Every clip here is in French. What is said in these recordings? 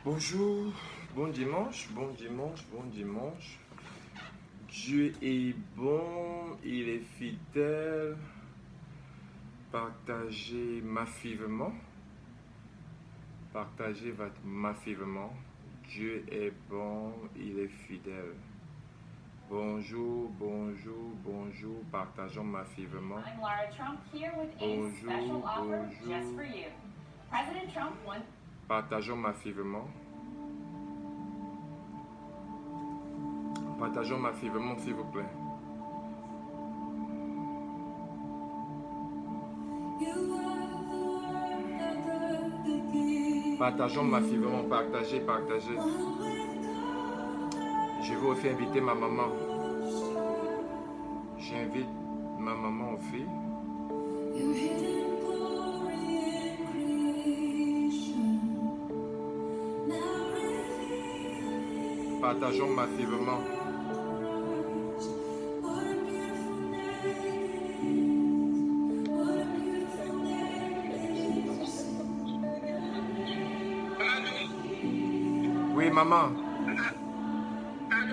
Bonjour, bon dimanche, bon dimanche, bon dimanche. Dieu est bon, il est fidèle. Partagez massivement. Partagez votre massivement. Dieu est bon, il est fidèle. Bonjour, bonjour, bonjour. Partageons massivement. I'm Lara Trump here with a special offer just for you. President Trump won. Partageons massivement. Partageons massivement, s'il vous plaît. Partageons massivement, partagez, partagez. Je vais aussi inviter ma maman. J'invite ma maman aussi. Partageons massivement. Oui, maman.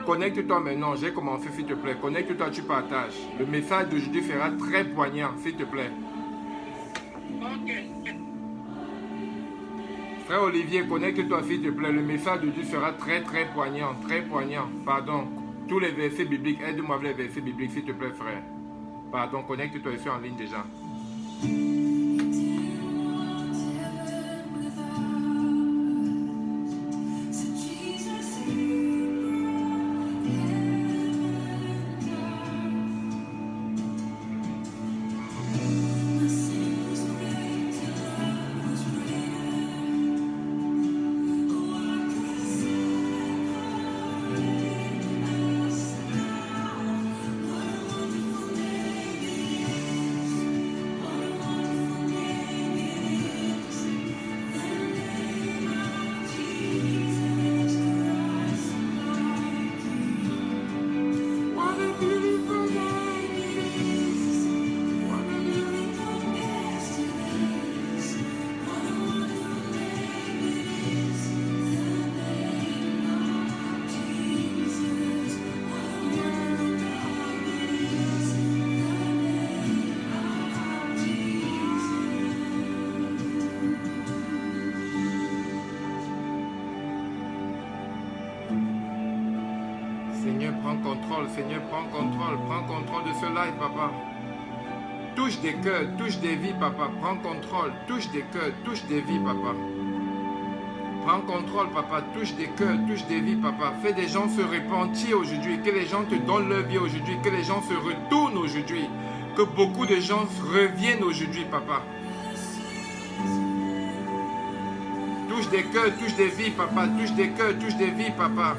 Connecte-toi maintenant. J'ai commencé, s'il te plaît. Connecte-toi, tu partages. Le message d'aujourd'hui sera très poignant, s'il te plaît. Frère Olivier, connecte-toi, s'il te plaît. Le message d'aujourd'hui sera très, très poignant. Très poignant. Pardon. Tous les versets bibliques. Aide-moi avec les versets bibliques, s'il te plaît, frère. Pardon, connecte-toi, je suis en ligne déjà. Seigneur, prends contrôle. Seigneur, prends contrôle. Prends contrôle de ce live, papa. Touche des cœurs, touche des vies, papa. Prends contrôle. Touche des cœurs, touche des vies, papa. Prends contrôle, papa. Touche des cœurs, touche des vies, papa. Fais des gens se repentir aujourd'hui. Que les gens te donnent leur vie aujourd'hui. Que les gens se retournent aujourd'hui. Que beaucoup de gens reviennent aujourd'hui, papa. Touche des cœurs, touche des vies, papa. Touche des cœurs, touche des vies, papa.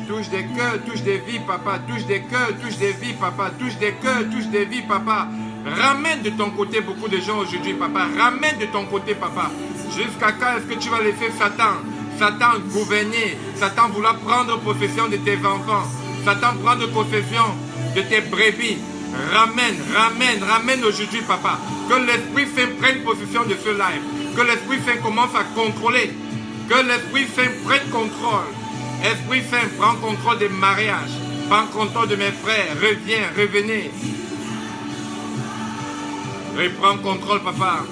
Touche des cœurs, touche des vies, papa. Touche des cœurs, touche des vies, papa. Touche des cœurs, touche des vies, papa. Ramène de ton côté beaucoup de gens aujourd'hui, papa. Ramène de ton côté, papa. Jusqu'à quand est-ce que tu vas laisser Satan gouverner, Satan vouloir prendre possession de tes enfants, Satan prendre possession de tes brebis. Ramène aujourd'hui, papa. Que l'Esprit Saint prenne possession de ce live. Que l'Esprit Saint commence à contrôler. Que l'Esprit Saint prenne contrôle. Esprit Saint, prends contrôle des mariages. Prends contrôle de mes frères. Revenez. Reprends contrôle, papa.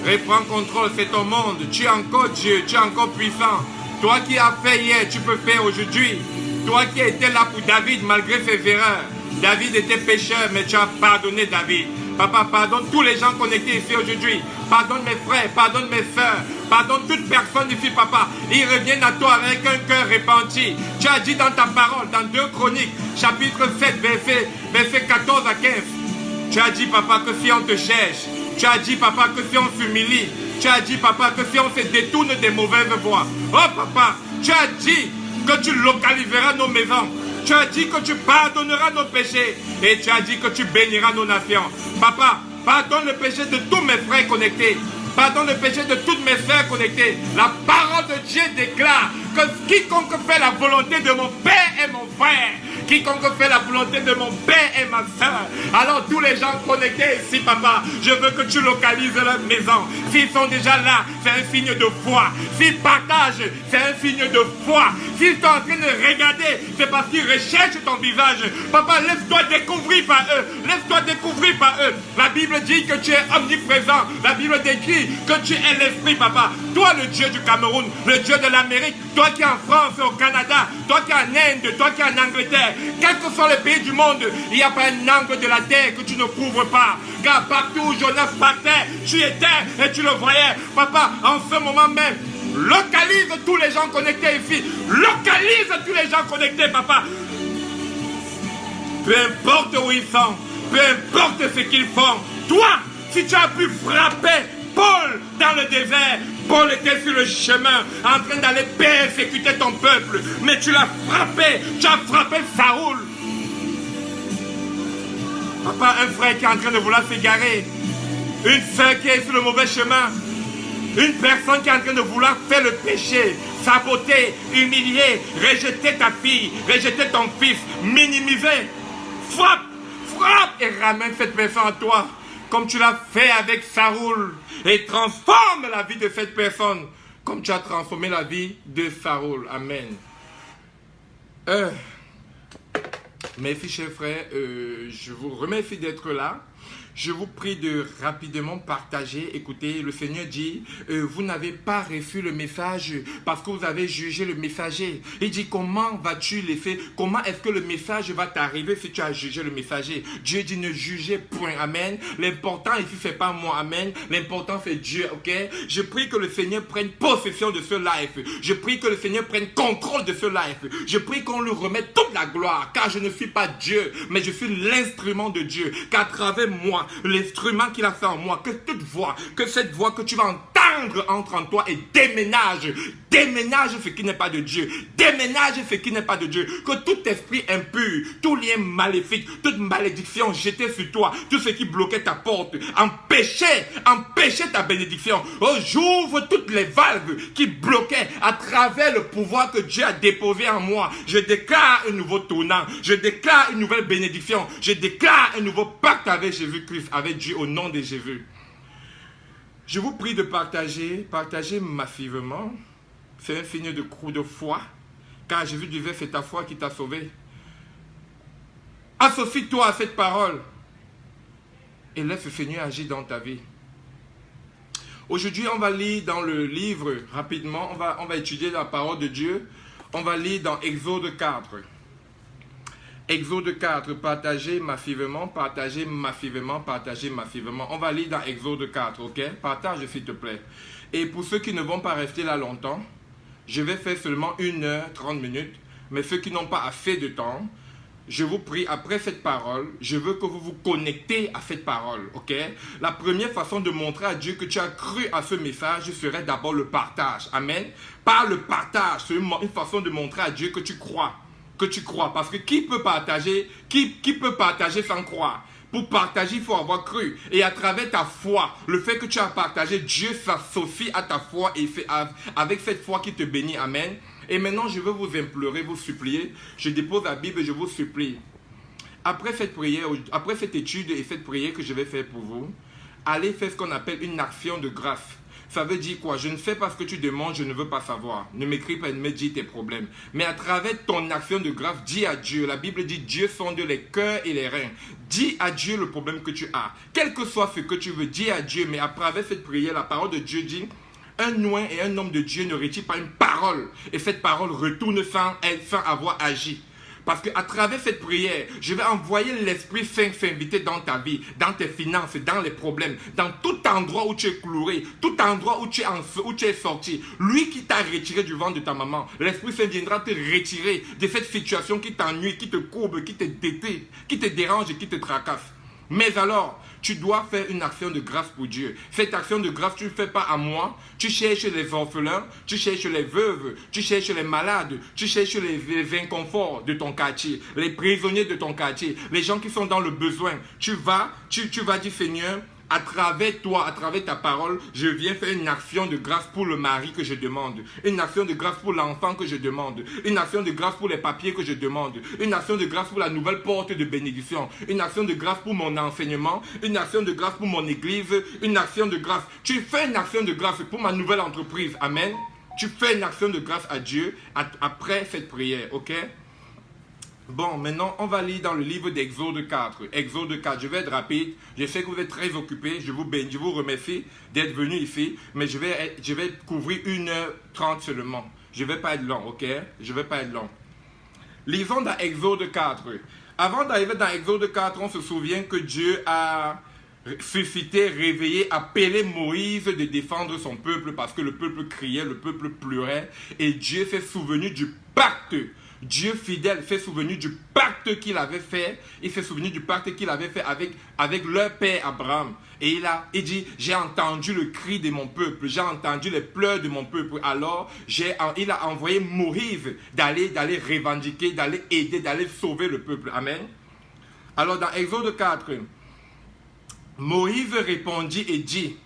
Reprends contrôle, c'est ton monde. Tu es encore Dieu, tu es encore puissant. Toi qui as fait hier, tu peux faire aujourd'hui. Toi qui étais là pour David malgré ses erreurs. David était pécheur, mais tu as pardonné David. Papa, pardonne tous les gens connectés ici aujourd'hui. Pardonne mes frères, pardonne mes soeurs. Pardonne toute personne ici, papa. Ils reviennent à toi avec un cœur repenti. Tu as dit dans ta parole, dans 2 Chroniques, chapitre 7, verset 14 à 15. Tu as dit, papa, que si on te cherche. Tu as dit, papa, que si on s'humilie. Tu as dit, papa, que si on se détourne des mauvaises voies. Oh, papa, tu as dit que tu localiseras nos maisons. Tu as dit que tu pardonneras nos péchés. Et tu as dit que tu béniras nos nations. Papa, pardonne le péché de tous mes frères connectés. Pardonne le péché de toutes mes sœurs connectées. La parole de Dieu déclare que quiconque fait la volonté de mon Père et mon frère Quiconque fait la volonté de mon Père et ma soeur. Alors tous les gens connectés ici, papa, je veux que tu localises leur maison. S'ils sont déjà là, c'est un signe de foi. S'ils partagent, c'est un signe de foi. S'ils sont en train de regarder, c'est parce qu'ils recherchent ton visage. Papa, laisse-toi découvrir par eux. Laisse-toi découvrir par eux. La Bible dit que tu es omniprésent. La Bible décrit que tu es l'esprit, papa. Toi, le Dieu du Cameroun, le Dieu de l'Amérique, toi qui es en France, au Canada, toi qui es en Inde, toi qui es en Angleterre, quel que soit le pays du monde, il n'y a pas un angle de la terre que tu ne couvres pas. Car partout où Jonas partait, tu étais et tu le voyais. Papa, en ce moment même, localise tous les gens connectés ici. Localise tous les gens connectés, papa. Peu importe où ils sont, peu importe ce qu'ils font, toi, si tu as pu frapper Paul dans le désert, Paul était sur le chemin en train d'aller persécuter ton peuple, mais tu l'as frappé, tu as frappé Saoul. Papa, un frère qui est en train de vouloir s'égarer, une soeur qui est sur le mauvais chemin, une personne qui est en train de vouloir faire le péché, saboter, humilier, rejeter ta fille, rejeter ton fils, minimiser. Frappe, frappe et ramène cette personne à toi, comme tu l'as fait avec Saoul, et transforme la vie de cette personne, comme tu as transformé la vie de Saoul. Amen. Mes filles, chers frères, je vous remercie d'être là. Je vous prie de rapidement partager. Écoutez, le Seigneur dit, vous n'avez pas reçu le message parce que vous avez jugé le messager. Il dit, comment vas-tu laisser, comment est-ce que le message va t'arriver si tu as jugé le messager? Dieu dit, ne jugez point. Amen. L'important ici, c'est pas moi. Amen. L'important, c'est Dieu. Ok? Je prie que le Seigneur prenne possession de ce live. Je prie que le Seigneur prenne contrôle de ce live. Je prie qu'on lui remette toute la gloire. Car je ne suis pas Dieu, mais je suis l'instrument de Dieu. Qu'à travers moi, l'instrument qu'il a fait en moi, que toute voix, que cette voix que tu vas entendre entre en toi et déménage ce qui n'est pas de Dieu, déménage ce qui n'est pas de Dieu, que tout esprit impur, tout lien maléfique, toute malédiction jetée sur toi, tout ce qui bloquait ta porte, empêchait ta bénédiction. Oh, j'ouvre toutes les valves qui bloquaient à travers le pouvoir que Dieu a déposé en moi. Je déclare un nouveau tournant, je déclare une nouvelle bénédiction, je déclare un nouveau pacte avec Jésus-Christ, avec Dieu au nom de Jésus. Je vous prie de partager massivement. C'est un signe de coup de foi. Car Jésus disait, c'est ta foi qui t'a sauvé. Associe-toi à cette parole. Et laisse le Seigneur agir dans ta vie. Aujourd'hui, on va lire dans le livre, rapidement, on va étudier la parole de Dieu. On va lire dans Exode 4. Exode 4, partagez massivement, partagez massivement, partagez massivement. On va lire dans Exode 4, ok? Partage s'il te plaît. Et pour ceux qui ne vont pas rester là longtemps, je vais faire seulement 1h30. Mais ceux qui n'ont pas assez de temps, je vous prie, après cette parole, je veux que vous vous connectez à cette parole, ok? La première façon de montrer à Dieu que tu as cru à ce message serait d'abord le partage. Amen. Par le partage, c'est une façon de montrer à Dieu que tu crois. Parce que qui peut partager sans croire? Pour partager, il faut avoir cru. Et à travers ta foi, le fait que tu as partagé, Dieu s'associe à ta foi et c'est avec cette foi qui te bénit. Amen. Et maintenant, je veux vous implorer, vous supplier. Je dépose la Bible et je vous supplie. Après cette prière, après cette étude et cette prière que je vais faire pour vous, allez faire ce qu'on appelle une action de grâce. Ça veut dire quoi? Je ne sais pas ce que tu demandes, je ne veux pas savoir. Ne m'écris pas et ne me dis tes problèmes. Mais à travers ton action de grâce, dis à Dieu. La Bible dit Dieu sonde les cœurs et les reins. Dis à Dieu le problème que tu as. Quel que soit ce que tu veux, dis à Dieu. Mais à travers cette prière, la parole de Dieu dit, un oint et un homme de Dieu ne retire pas une parole. Et cette parole retourne sans avoir agi. Parce qu'à travers cette prière, je vais envoyer l'Esprit Saint s'inviter dans ta vie, dans tes finances, dans les problèmes, dans tout endroit où tu es cloué, tout endroit où tu es sorti. Lui qui t'a retiré du ventre de ta maman, l'Esprit Saint viendra te retirer de cette situation qui t'ennuie, qui te courbe, qui te dérange et qui te tracasse. Mais alors, tu dois faire une action de grâce pour Dieu. Cette action de grâce, tu ne fais pas à moi. Tu cherches les orphelins, tu cherches les veuves, tu cherches les malades, tu cherches les inconforts de ton quartier, les prisonniers de ton quartier, les gens qui sont dans le besoin. Tu vas dire, Seigneur, à travers toi, à travers ta parole, je viens faire une action de grâce pour le mari que je demande, une action de grâce pour l'enfant que je demande, une action de grâce pour les papiers que je demande, une action de grâce pour la nouvelle porte de bénédiction, une action de grâce pour mon enseignement, une action de grâce pour mon église, une action de grâce. Tu fais une action de grâce pour ma nouvelle entreprise. Amen. Tu fais une action de grâce à Dieu après cette prière, ok? Bon, maintenant, on va lire dans le livre d'Exode 4. Exode 4, je vais être rapide. Je sais que vous êtes très occupés. Je vous remercie d'être venus ici. Mais je vais couvrir 1h30 seulement. Je ne vais pas être long, ok? Je ne vais pas être long. Lisons dans Exode 4. Avant d'arriver dans Exode 4, on se souvient que Dieu a suscité, réveillé, appelé Moïse de défendre son peuple parce que le peuple criait, le peuple pleurait. Et Dieu s'est souvenu du pacte. Dieu fidèle s'est souvenu du pacte qu'il avait fait. Il s'est souvenu du pacte qu'il avait fait avec leur père Abraham. Et il dit, j'ai entendu le cri de mon peuple, j'ai entendu les pleurs de mon peuple. Alors, il a envoyé Moïse d'aller revendiquer, d'aller aider, d'aller sauver le peuple. Amen. Alors, dans Exode 4, Moïse répondit et dit,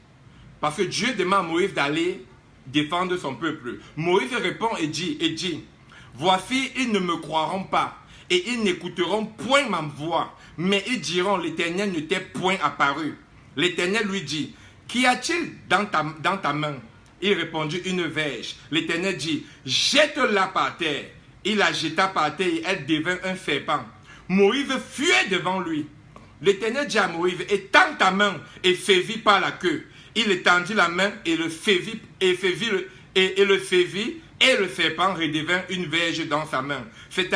parce que Dieu demande à Moïse d'aller défendre son peuple. Moïse répond et dit, voici, ils ne me croiront pas et ils n'écouteront point ma voix, mais ils diront, l'Éternel ne t'est point apparu. L'Éternel lui dit, qu'y a-t-il dans ta main? Il répondit, une verge. L'Éternel dit, jette-la par terre. Il la jeta par terre et elle devint un serpent. Moïse fuyait devant lui. L'Éternel dit à Moïse, étends ta main et saisis par la queue. Il étendit la main et le saisit, et le serpent redevint une verge dans sa main. C'est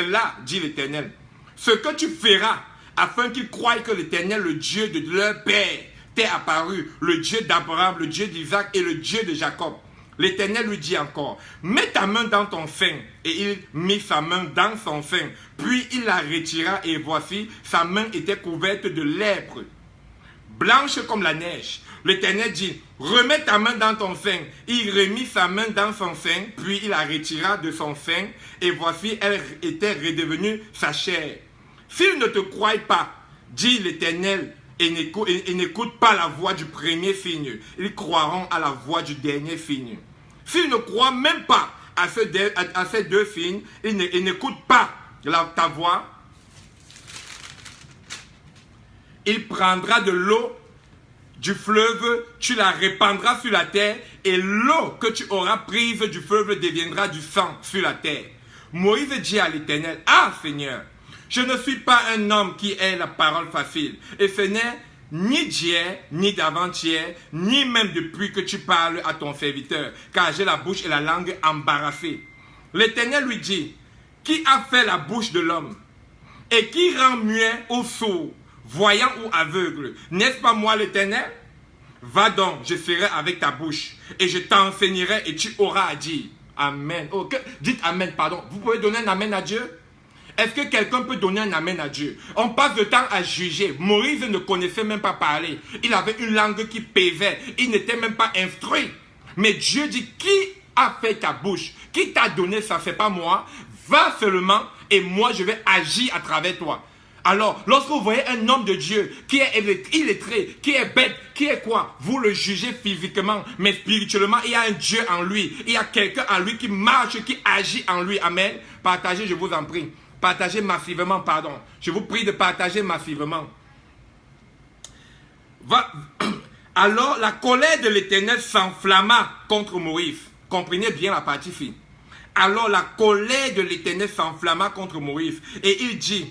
là, dit l'Éternel, ce que tu feras afin qu'ils croient que l'Éternel, le Dieu de leur père, t'est apparu, le Dieu d'Abraham, le Dieu d'Isaac et le Dieu de Jacob. L'Éternel lui dit encore, mets ta main dans ton sein. Et il mit sa main dans son sein. Puis il la retira et voici, sa main était couverte de lèpre, blanche comme la neige. L'Éternel dit, remets ta main dans ton sein. Il remit sa main dans son sein, puis il la retira de son sein, et voici, elle était redevenue sa chair. S'ils ne te croient pas, dit l'Éternel, et n'écoutent pas la voix du premier signe, ils croiront à la voix du dernier signe. S'ils ne croient même pas à ces deux signes, ils n'écoutent pas ta voix, il prendra de l'eau du fleuve, tu la répandras sur la terre, et l'eau que tu auras prise du fleuve deviendra du sang sur la terre. Moïse dit à l'Éternel, ah Seigneur, je ne suis pas un homme qui ait la parole facile, et ce n'est ni d'hier, ni d'avant-hier, ni même depuis que tu parles à ton serviteur, car j'ai la bouche et la langue embarrassées. L'Éternel lui dit, qui a fait la bouche de l'homme, et qui rend muet ou sourd, voyant ou aveugle? N'est-ce pas moi l'Éternel? Va donc, je serai avec ta bouche, et je t'enseignerai, et tu auras à dire. Amen. Oh, dites Amen, pardon. Vous pouvez donner un Amen à Dieu? Est-ce que quelqu'un peut donner un Amen à Dieu? On passe le temps à juger. Moïse ne connaissait même pas parler. Il avait une langue qui pesait. Il n'était même pas instruit. Mais Dieu dit, qui a fait ta bouche? Qui t'a donné ça? C'est pas moi. Va seulement et moi je vais agir à travers toi. Alors, lorsque vous voyez un homme de Dieu qui est illettré, qui est bête, qui est quoi? Vous le jugez physiquement, mais spirituellement, il y a un Dieu en lui. Il y a quelqu'un en lui qui marche, qui agit en lui. Amen. Partagez, je vous en prie. Partagez massivement, pardon. Je vous prie de partager massivement. Alors, la colère de l'Éternel s'enflamma contre Moïse. Comprenez bien la partie ici. Alors, la colère de l'Éternel s'enflamma contre Moïse. Et il dit,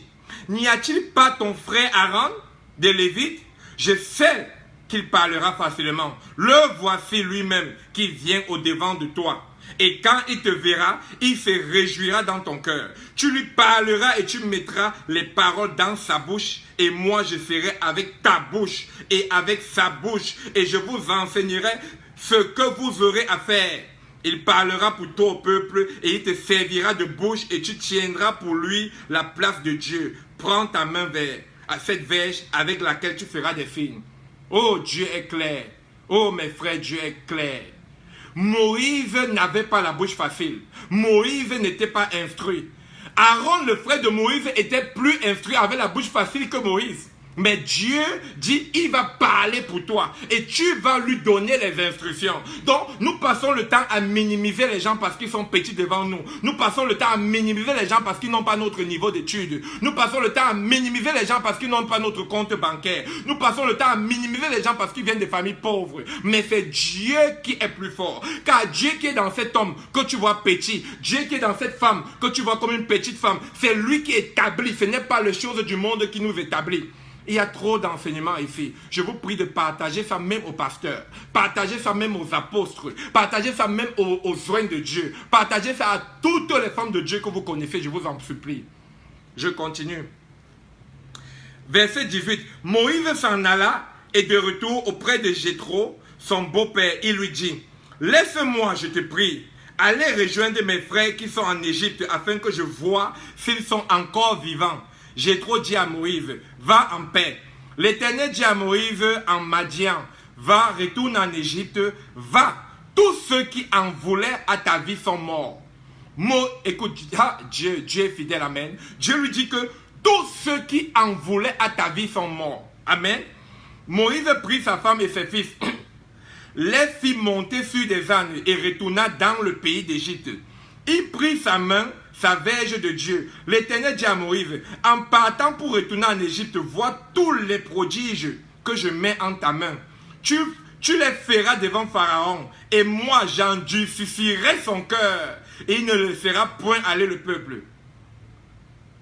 n'y a-t-il pas ton frère Aaron de Lévite? Je sais qu'il parlera facilement. Le voici lui-même qui vient au-devant de toi. Et quand il te verra, il se réjouira dans ton cœur. Tu lui parleras et tu mettras les paroles dans sa bouche. Et moi, je serai avec ta bouche et avec sa bouche. Et je vous enseignerai ce que vous aurez à faire. Il parlera pour toi au peuple et il te servira de bouche et tu tiendras pour lui la place de Dieu. Prends ta main vers cette verge avec laquelle tu feras des signes. Oh, Dieu est clair. Oh, mes frères, Dieu est clair. Moïse n'avait pas la bouche facile. Moïse n'était pas instruit. Aaron, le frère de Moïse, était plus instruit, avait la bouche facile que Moïse. Mais Dieu dit, il va parler pour toi et tu vas lui donner les instructions. Donc, nous passons le temps à minimiser les gens parce qu'ils sont petits devant nous. Nous passons le temps à minimiser les gens parce qu'ils n'ont pas notre niveau d'études. Nous passons le temps à minimiser les gens parce qu'ils n'ont pas notre compte bancaire. Nous passons le temps à minimiser les gens parce qu'ils viennent de familles pauvres. Mais c'est Dieu qui est plus fort. Car Dieu qui est dans cet homme que tu vois petit, Dieu qui est dans cette femme que tu vois comme une petite femme, c'est lui qui établit. Ce n'est pas les choses du monde qui nous établit. Il y a trop d'enseignements ici. Je vous prie de partager ça même aux pasteurs. Partagez ça même aux apôtres. Partagez ça même aux soins de Dieu. Partagez ça à toutes les femmes de Dieu que vous connaissez. Je vous en supplie. Je continue. Verset 18. Moïse s'en alla et de retour auprès de Jéthro, son beau-père. Il lui dit, laisse-moi, je te prie, aller rejoindre mes frères qui sont en Égypte afin que je voie s'ils sont encore vivants. Jéthro dit à Moïse, va en paix. L'Éternel dit à Moïse en Madian, va, retourne en Égypte, va. Tous ceux qui en voulaient à ta vie sont morts. Écoute, Dieu est fidèle, amen. Dieu lui dit que tous ceux qui en voulaient à ta vie sont morts. Amen. Moïse prit sa femme et ses fils, les fit monter sur des ânes et retourna dans le pays d'Égypte. Il prit sa main, sa verge de Dieu. L'Éternel dit à Moïse, en partant pour retourner en Égypte, vois tous les prodiges que je mets en ta main. Tu les feras devant Pharaon, et moi j'endurcirai son cœur, et il ne laissera point aller le peuple.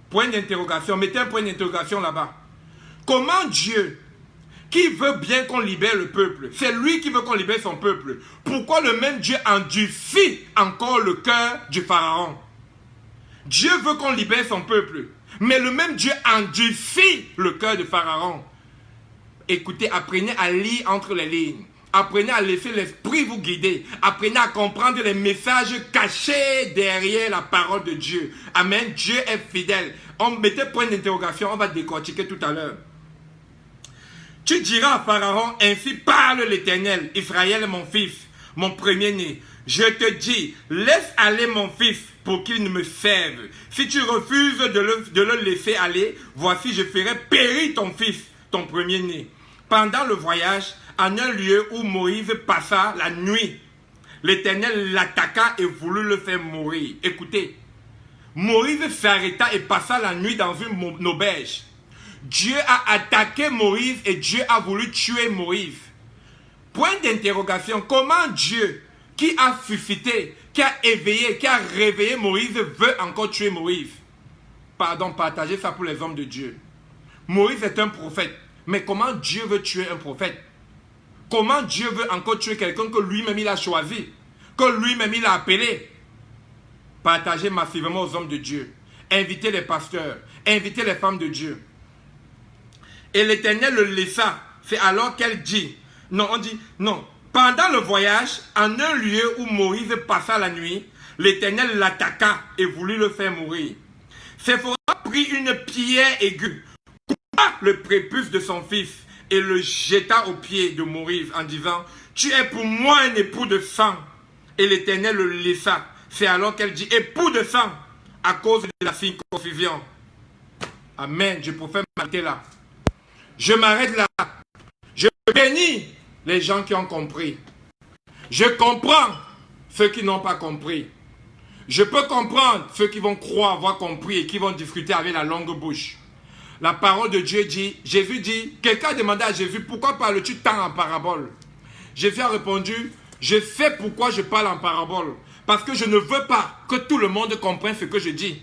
Point d'interrogation, mettez un point d'interrogation là-bas. Comment Dieu, qui veut bien qu'on libère le peuple, c'est lui qui veut qu'on libère son peuple, pourquoi le même Dieu endurcit encore le cœur du Pharaon? Dieu veut qu'on libère son peuple, mais le même Dieu endurcit le cœur de Pharaon. Écoutez, apprenez à lire entre les lignes. Apprenez à laisser l'esprit vous guider. Apprenez à comprendre les messages cachés derrière la parole de Dieu. Amen. Dieu est fidèle. On mettait point d'interrogation, on va décortiquer tout à l'heure. Tu diras à Pharaon, ainsi parle l'Éternel, Israël mon fils, mon premier-né. Je te dis, laisse aller mon fils pour qu'il ne me serve. Si tu refuses de le laisser aller, voici je ferai périr ton fils, ton premier-né. Pendant le voyage, en un lieu où Moïse passa la nuit, l'Éternel l'attaqua et voulut le faire mourir. Écoutez, Moïse s'arrêta et passa la nuit dans une auberge. Dieu a attaqué Moïse et Dieu a voulu tuer Moïse. Point d'interrogation, comment Dieu, qui a suscité, qui a éveillé, qui a réveillé Moïse, veut encore tuer Moïse? Pardon, partagez ça pour les hommes de Dieu. Moïse est un prophète, mais comment Dieu veut tuer un prophète? Comment Dieu veut encore tuer quelqu'un que lui-même il a choisi, que lui-même il a appelé? Partagez massivement aux hommes de Dieu. Invitez les pasteurs, invitez les femmes de Dieu. Et l'Éternel le laissa. C'est alors qu'elle dit, non, on dit, non. Pendant le voyage, en un lieu où Moïse passa la nuit, l'Éternel l'attaqua et voulut le faire mourir. Séphora prit une pierre aiguë, coupa le prépuce de son fils et le jeta aux pieds de Moïse en disant, tu es pour moi un époux de sang. Et l'Éternel le laissa. C'est alors qu'elle dit, époux de sang, à cause de la circoncision. Amen. Je préfère m'arrêter là. Je m'arrête là. Je bénis les gens qui ont compris. Je comprends ceux qui n'ont pas compris. Je peux comprendre ceux qui vont croire avoir compris et qui vont discuter avec la longue bouche. La parole de Dieu dit, Jésus dit, quelqu'un a demandé à Jésus, pourquoi parles-tu tant en parabole? Jésus a répondu, je sais pourquoi je parle en parabole. Parce que je ne veux pas que tout le monde comprenne ce que je dis,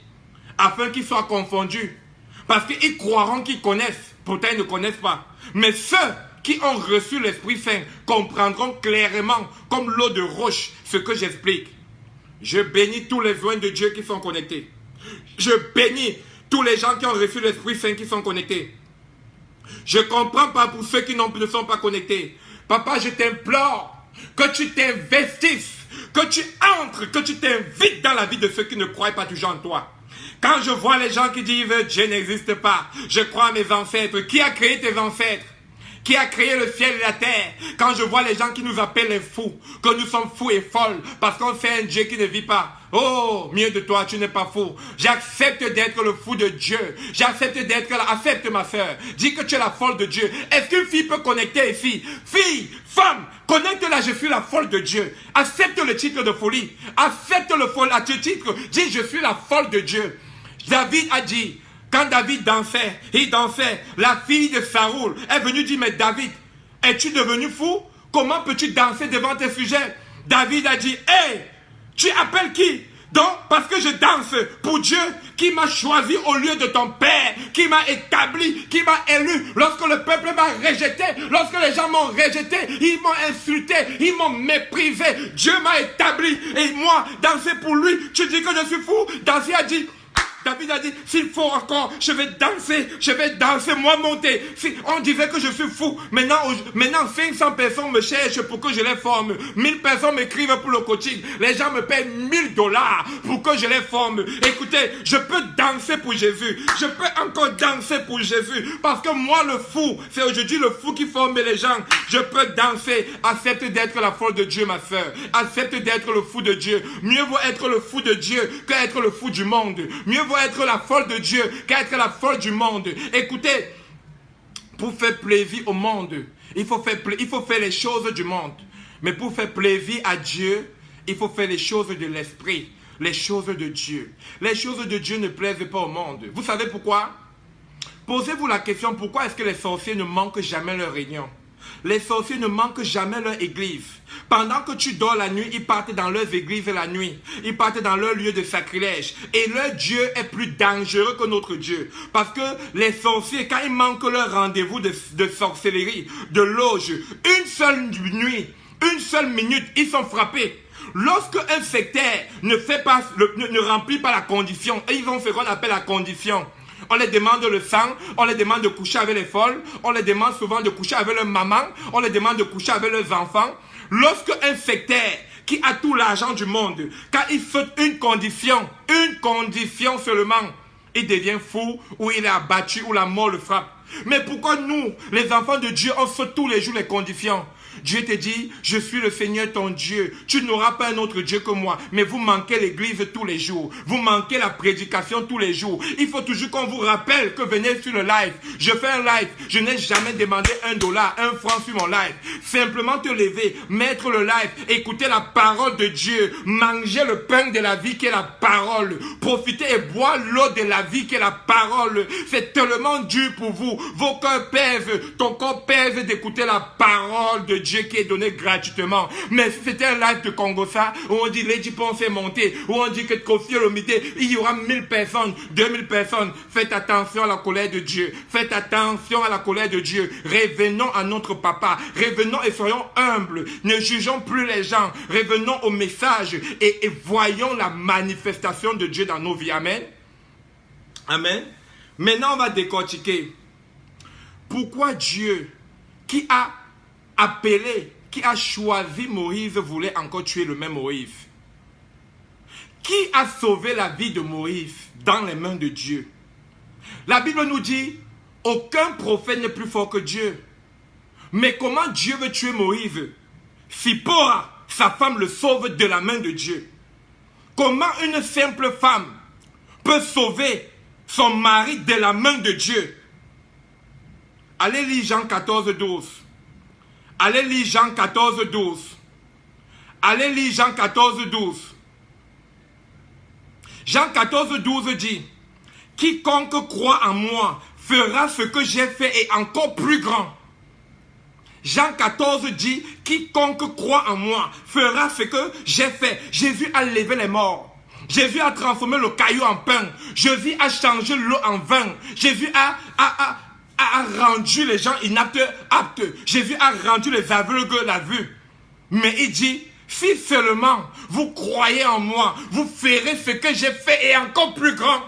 afin qu'ils soient confondus. Parce qu'ils croiront qu'ils connaissent, pourtant ils ne connaissent pas. Mais ceux qui ont reçu l'Esprit Saint comprendront clairement, comme l'eau de roche, ce que j'explique. Je bénis tous les joints de Dieu qui sont connectés. Je bénis tous les gens qui ont reçu l'Esprit Saint qui sont connectés. Je ne comprends pas pour ceux qui ne sont pas connectés. Papa, je t'implore que tu t'investisses, que tu entres, que tu t'invites dans la vie de ceux qui ne croient pas toujours en toi. Quand je vois les gens qui disent Dieu n'existe pas, je crois à mes ancêtres. Qui a créé tes ancêtres? Qui a créé le ciel et la terre? Quand je vois les gens qui nous appellent les fous, que nous sommes fous et folles parce qu'on sait un Dieu qui ne vit pas, Oh, mieux de toi, tu n'es pas fou. J'accepte d'être le fou de Dieu. J'accepte d'être là. Accepte ma soeur. Dis que tu es la folle de Dieu. Est-ce qu'une fille peut connecter ici? Fille, femme, connecte-la, je suis la folle de Dieu. Accepte le titre de folie. Accepte le folle à ce titre. Dis, je suis la folle de Dieu. David a dit, quand David dansait, il dansait. La fille de Saoul est venue dire, mais David, es-tu devenu fou? Comment peux-tu danser devant tes sujets? David a dit, hé, tu appelles qui? Donc, parce que je danse pour Dieu qui m'a choisi au lieu de ton père, qui m'a établi, qui m'a élu. Lorsque le peuple m'a rejeté, lorsque les gens m'ont rejeté, ils m'ont insulté, ils m'ont méprisé. Dieu m'a établi et moi, danser pour lui. Tu dis que je suis fou? David a dit, David a dit, s'il faut encore, je vais danser, moi monter. Si on disait que je suis fou, maintenant 500 personnes me cherchent pour que je les forme. 1000 personnes m'écrivent pour le coaching. Les gens me payent $1000 pour que je les forme. Écoutez, je peux danser pour Jésus. Je peux encore danser pour Jésus. Parce que moi, le fou, c'est aujourd'hui le fou qui forme les gens. Je peux danser. Accepte d'être la folle de Dieu, ma soeur. Accepte d'être le fou de Dieu. Mieux vaut être le fou de Dieu qu'être le fou du monde. Mieux vaut être la folle de Dieu qu'être la folle du monde. Écoutez, pour faire plaisir au monde, il faut faire les choses du monde. Mais pour faire plaisir à Dieu, il faut faire les choses de l'esprit, les choses de Dieu. Les choses de Dieu ne plaisent pas au monde. Vous savez pourquoi? Posez-vous la question, pourquoi est-ce que les sorciers ne manquent jamais leur réunion? Les sorciers ne manquent jamais leur église. Pendant que tu dors la nuit, ils partent dans leurs églises la nuit. Ils partent dans leur lieu de sacrilège. Et leur Dieu est plus dangereux que notre Dieu. Parce que les sorciers, quand ils manquent leur rendez-vous de sorcellerie, de loge, une seule nuit, une seule minute, ils sont frappés. Lorsque un sectaire ne remplit pas la condition, et ils ont ce qu'on appelle la condition. On les demande le sang, on les demande de coucher avec les folles, on les demande souvent de coucher avec leur maman, on les demande de coucher avec leurs enfants. Lorsque un sectaire qui a tout l'argent du monde, quand il saute une condition seulement, il devient fou, ou il est abattu, ou la mort le frappe. Mais pourquoi nous, les enfants de Dieu, on saute tous les jours les conditions? Dieu te dit, je suis le Seigneur ton Dieu. Tu n'auras pas un autre Dieu que moi. Mais vous manquez l'église tous les jours. Vous manquez la prédication tous les jours. Il faut toujours qu'on vous rappelle que venez sur le live. Je fais un live. Je n'ai jamais demandé $1, 1 franc sur mon live. Simplement te lever, mettre le live, écouter la parole de Dieu, manger le pain de la vie qui est la parole, profiter et boire l'eau de la vie qui est la parole. C'est tellement dur pour vous. Vos cœurs pèsent, ton corps pèse d'écouter la parole de Dieu qui est donné gratuitement. Mais si c'était un live de Congossa où on dit Lady Ponce est monté, où on dit que Kofi Olomide, il y aura 1000 personnes, 2000 personnes. Faites attention à la colère de Dieu. Faites attention à la colère de Dieu. Revenons à notre papa. Revenons et soyons humbles. Ne jugeons plus les gens. Revenons au message et voyons la manifestation de Dieu dans nos vies. Amen. Amen. Maintenant, on va décortiquer. Pourquoi Dieu, qui a appelé, qui a choisi Moïse, voulait encore tuer le même Moïse? Qui a sauvé la vie de Moïse dans les mains de Dieu? La Bible nous dit, aucun prophète n'est plus fort que Dieu. Mais comment Dieu veut tuer Moïse? Sipora, sa femme, le sauve de la main de Dieu. Comment une simple femme peut sauver son mari de la main de Dieu? Allez lire Jean 14, 12. Allez lire Jean 14, 12. Allez lire Jean 14, 12. Jean 14, 12 dit, quiconque croit en moi fera ce que j'ai fait et encore plus grand. Jean 14 dit, quiconque croit en moi fera ce que j'ai fait. Jésus a levé les morts. Jésus a transformé le caillou en pain. Jésus a changé l'eau en vin. Jésus a rendu les gens inaptes aptes. Jésus a rendu les aveugles la vue. Mais il dit, si seulement vous croyez en moi, vous ferez ce que j'ai fait et encore plus grand.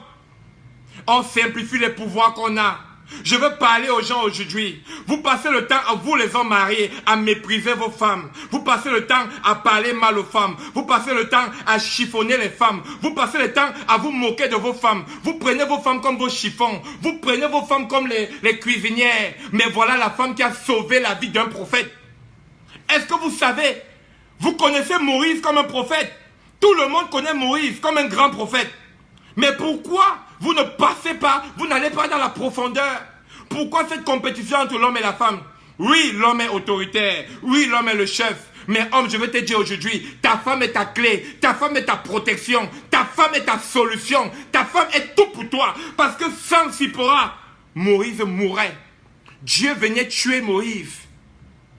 On simplifie les pouvoirs qu'on a. Je veux parler aux gens aujourd'hui. Vous passez le temps, à vous les hommes mariés, à mépriser vos femmes. Vous passez le temps à parler mal aux femmes. Vous passez le temps à chiffonner les femmes. Vous passez le temps à vous moquer de vos femmes. Vous prenez vos femmes comme vos chiffons. Vous prenez vos femmes comme les cuisinières. Mais voilà la femme qui a sauvé la vie d'un prophète. Est-ce que vous savez, vous connaissez Moïse comme un prophète? Tout le monde connaît Moïse comme un grand prophète. Mais pourquoi vous ne passez pas, vous n'allez pas dans la profondeur? Pourquoi cette compétition entre l'homme et la femme? Oui, l'homme est autoritaire. Oui, l'homme est le chef. Mais homme, je veux te dire aujourd'hui, ta femme est ta clé, ta femme est ta protection, ta femme est ta solution, ta femme est tout pour toi. Parce que sans Sipora, Moïse mourrait. Dieu venait tuer Moïse.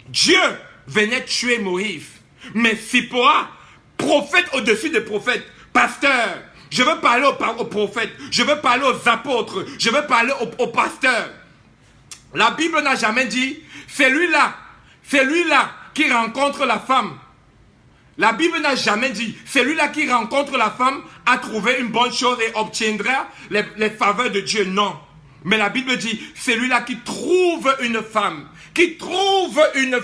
Dieu venait tuer Moïse. Mais Sipora, prophète au-dessus des prophètes, pasteur, je veux parler aux prophètes, je veux parler aux apôtres, je veux parler aux pasteurs. La Bible n'a jamais dit, c'est lui-là qui rencontre la femme. La Bible n'a jamais dit, celui-là qui rencontre la femme a trouvé une bonne chose et obtiendra les faveurs de Dieu. Non. Mais la Bible dit, celui-là qui trouve une femme, trouve une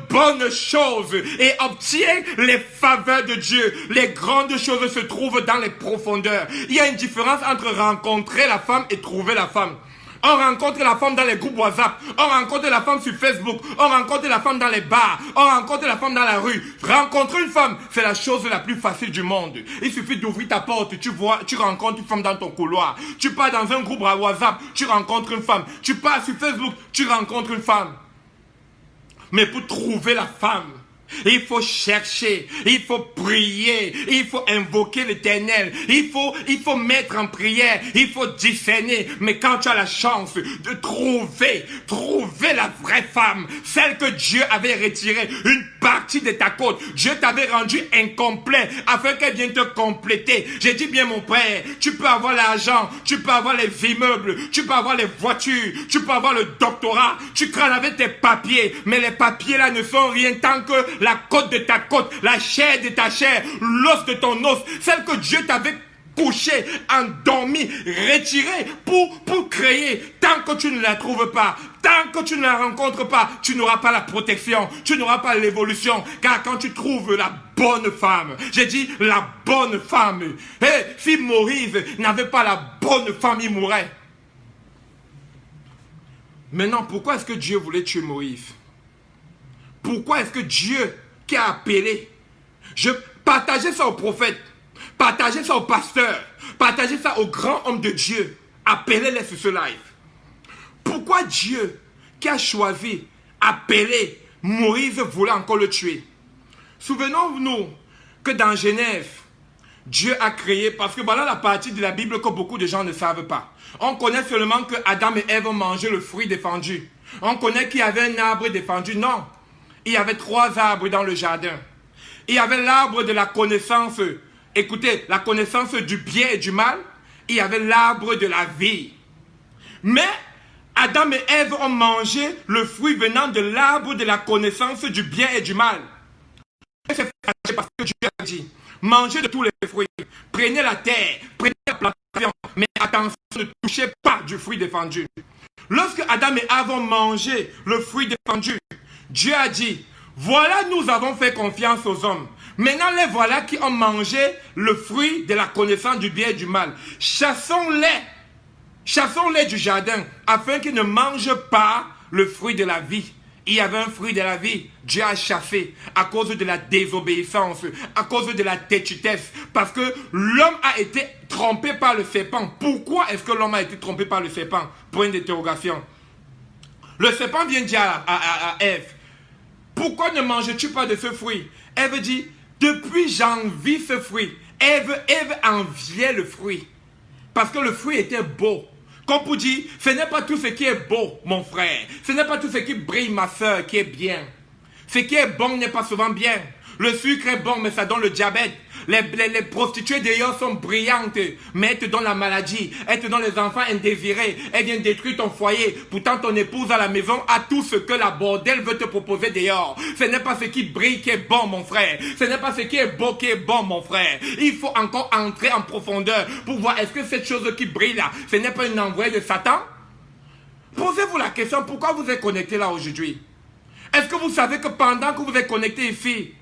bonne chose et obtient les faveurs de Dieu. Les grandes choses se trouvent dans les profondeurs. Il y a une différence entre rencontrer la femme et trouver la femme. On rencontre la femme dans les groupes WhatsApp, on rencontre la femme sur Facebook, on rencontre la femme dans les bars, on rencontre la femme dans la rue. Rencontrer une femme, c'est la chose la plus facile du monde. Il suffit d'ouvrir ta porte, tu rencontres une femme dans ton couloir. Tu pars dans un groupe WhatsApp, tu rencontres une femme. Tu pars sur Facebook, tu rencontres une femme. Mais pour trouver la femme, il faut chercher, il faut prier, il faut invoquer l'Éternel, il faut mettre en prière, il faut discerner. Mais quand tu as la chance de trouver la vraie femme, celle que Dieu avait retirée, une partie de ta côte, Dieu t'avait rendu incomplet afin qu'elle vienne te compléter. J'ai dit bien mon père, tu peux avoir l'argent, tu peux avoir les immeubles, tu peux avoir les voitures, tu peux avoir le doctorat, tu crânes avec tes papiers, mais les papiers là ne sont rien tant que la côte de ta côte, la chair de ta chair, l'os de ton os, celle que Dieu t'avait couché, endormi, retiré pour créer. Tant que tu ne la trouves pas, tant que tu ne la rencontres pas, tu n'auras pas la protection, tu n'auras pas l'évolution. Car quand tu trouves la bonne femme, j'ai dit la bonne femme, si Moïse n'avait pas la bonne femme, il mourrait. Maintenant, pourquoi est-ce que Dieu voulait tuer Moïse? Pourquoi est-ce que Dieu qui a appelé, je partageais ça aux prophètes, partagez ça aux pasteurs, partagez ça aux grands hommes de Dieu, appelez-les sur ce live. Pourquoi Dieu qui a choisi, appelé, Moïse voulait encore le tuer? Souvenons-nous que dans Genèse, Dieu a créé, parce que voilà la partie de la Bible que beaucoup de gens ne savent pas. On connaît seulement que Adam et Ève ont mangé le fruit défendu. On connaît qu'il y avait un arbre défendu. Non. Il y avait 3 arbres dans le jardin. Il y avait l'arbre de la connaissance. Écoutez, la connaissance du bien et du mal. Il y avait l'arbre de la vie. Mais Adam et Ève ont mangé le fruit venant de l'arbre de la connaissance du bien et du mal. C'est fâché parce que Dieu a dit, mangez de tous les fruits. Prenez la terre, prenez la plantation. Mais attention, ne touchez pas du fruit défendu. Lorsque Adam et Ève ont mangé le fruit défendu, Dieu a dit, voilà, nous avons fait confiance aux hommes. Maintenant, les voilà qui ont mangé le fruit de la connaissance du bien et du mal. Chassons-les du jardin, afin qu'ils ne mangent pas le fruit de la vie. Il y avait un fruit de la vie, Dieu a chassé à cause de la désobéissance, à cause de la têtutesse, parce que l'homme a été trompé par le serpent. Pourquoi est-ce que l'homme a été trompé par le serpent? Point d'interrogation. Le serpent vient dire à Ève, pourquoi ne manges-tu pas de ce fruit? Ève dit, depuis j'envie ce fruit. Ève enviait le fruit. Parce que le fruit était beau. Comme pour dire, ce n'est pas tout ce qui est beau, mon frère. Ce n'est pas tout ce qui brille, ma soeur, qui est bien. Ce qui est bon n'est pas souvent bien. Le sucre est bon, mais ça donne le diabète. Les prostituées d'ailleurs sont brillantes, mais elles te donnent la maladie. Elles te donnent les enfants indésirés. Elles viennent détruire ton foyer. Pourtant, ton épouse à la maison a tout ce que la bordelle veut te proposer dehors. Ce n'est pas ce qui brille qui est bon, mon frère. Ce n'est pas ce qui est beau qui est bon, mon frère. Il faut encore entrer en profondeur pour voir est-ce que cette chose qui brille là, ce n'est pas une envoyée de Satan? Posez-vous la question, pourquoi vous êtes connecté là aujourd'hui? Est-ce que vous savez que pendant que vous êtes connecté ici,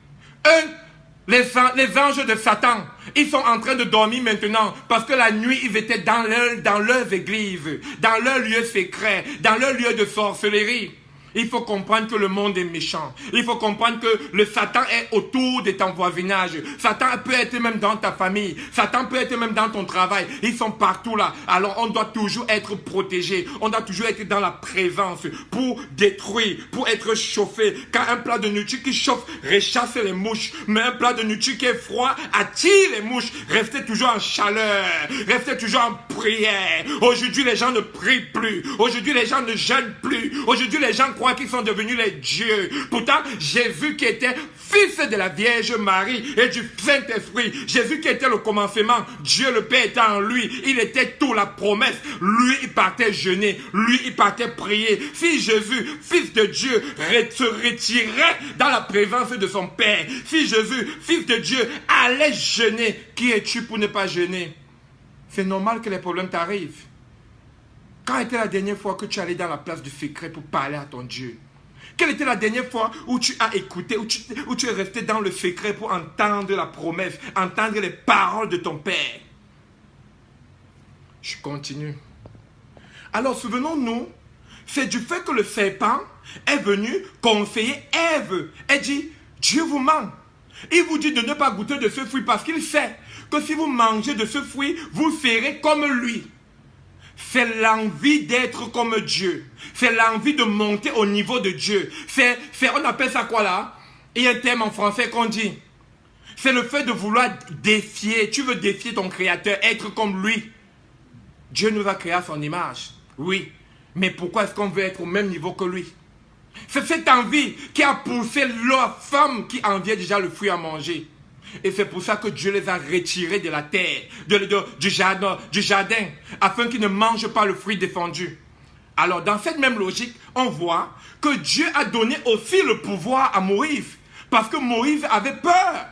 les anges de Satan, ils sont en train de dormir maintenant parce que la nuit, ils étaient dans leurs églises, dans leurs lieux secrets, dans leurs lieux de sorcellerie. Il faut comprendre que le monde est méchant. Il faut comprendre que le Satan est autour de ton voisinage. Satan peut être même dans ta famille. Satan peut être même dans ton travail. Ils sont partout là. Alors on doit toujours être protégé. On doit toujours être dans la présence pour détruire, pour être chauffé. Quand un plat de nourriture qui chauffe rechasse les mouches, mais un plat de nourriture qui est froid attire les mouches. Restez toujours en chaleur. Restez toujours en prière. Aujourd'hui les gens ne prient plus. Aujourd'hui les gens ne jeûnent plus. Aujourd'hui les gens croient qu'ils sont devenus les dieux. Pourtant Jésus qui était fils de la Vierge Marie et du Saint-Esprit, Jésus qui était le commencement, Dieu le Père était en lui, il était tout la promesse. Lui il partait jeûner, lui il partait prier. Si Jésus, fils de Dieu, se retirait dans la présence de son Père, si Jésus, fils de Dieu, allait jeûner, qui es-tu pour ne pas jeûner? C'est normal que les problèmes t'arrivent. Quand était la dernière fois que tu allais dans la place du secret pour parler à ton Dieu? Quelle était la dernière fois où tu as écouté, où tu es resté dans le secret pour entendre la promesse, entendre les paroles de ton Père? Je continue. Alors souvenons-nous, c'est du fait que le serpent est venu conseiller Ève. Elle dit, Dieu vous ment. Il vous dit de ne pas goûter de ce fruit parce qu'il sait que si vous mangez de ce fruit, vous serez comme lui. C'est l'envie d'être comme Dieu. C'est l'envie de monter au niveau de Dieu. On appelle ça quoi là? Il y a un terme en français qu'on dit. C'est le fait de vouloir défier. Tu veux défier ton créateur, être comme lui. Dieu nous a créé à son image. Oui. Mais pourquoi est-ce qu'on veut être au même niveau que lui? C'est cette envie qui a poussé la femme qui enviait déjà le fruit à manger. Et c'est pour ça que Dieu les a retirés de la terre, du jardin, afin qu'ils ne mangent pas le fruit défendu. Alors dans cette même logique, on voit que Dieu a donné aussi le pouvoir à Moïse, parce que Moïse avait peur.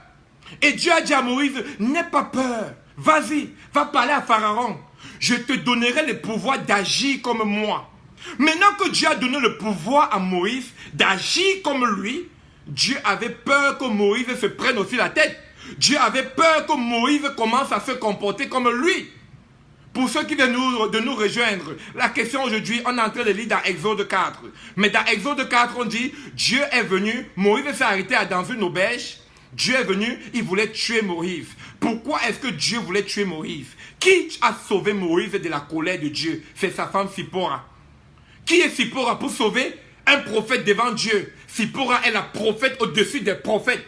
Et Dieu a dit à Moïse, n'aie pas peur, vas-y, va parler à Pharaon. Je te donnerai le pouvoir d'agir comme moi. Maintenant que Dieu a donné le pouvoir à Moïse d'agir comme lui, Dieu avait peur que Moïse se prenne aussi la tête. Dieu avait peur que Moïse commence à se comporter comme lui. Pour ceux qui viennent de nous rejoindre, la question aujourd'hui, on est en train de lire dans Exode 4. Mais dans Exode 4, on dit, Dieu est venu, Moïse s'est arrêté dans une auberge. Dieu est venu, il voulait tuer Moïse. Pourquoi est-ce que Dieu voulait tuer Moïse? Qui a sauvé Moïse de la colère de Dieu? C'est sa femme Sipora. Qui est Sipora pour sauver un prophète devant Dieu? Sipora est la prophète au-dessus des prophètes.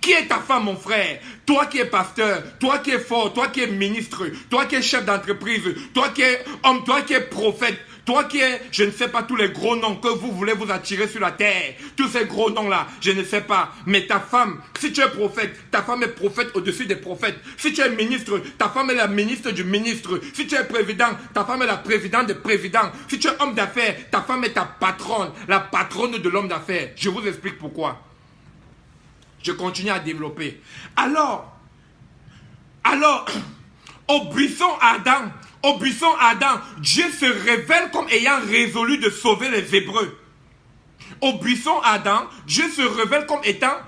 Qui est ta femme, mon frère? Toi qui es pasteur, toi qui es fort, toi qui es ministre, toi qui es chef d'entreprise, toi qui es homme, toi qui es prophète, toi qui es, je ne sais pas, tous les gros noms que vous voulez vous attirer sur la terre. Tous ces gros noms-là, je ne sais pas. Mais ta femme, si tu es prophète, ta femme est prophète au-dessus des prophètes. Si tu es ministre, ta femme est la ministre du ministre. Si tu es président, ta femme est la présidente des présidents. Si tu es homme d'affaires, ta femme est ta patronne, la patronne de l'homme d'affaires. Je vous explique pourquoi. Je continue à développer. Alors, au buisson Adam, Dieu se révèle comme ayant résolu de sauver les Hébreux. Au buisson Adam, Dieu se révèle comme étant,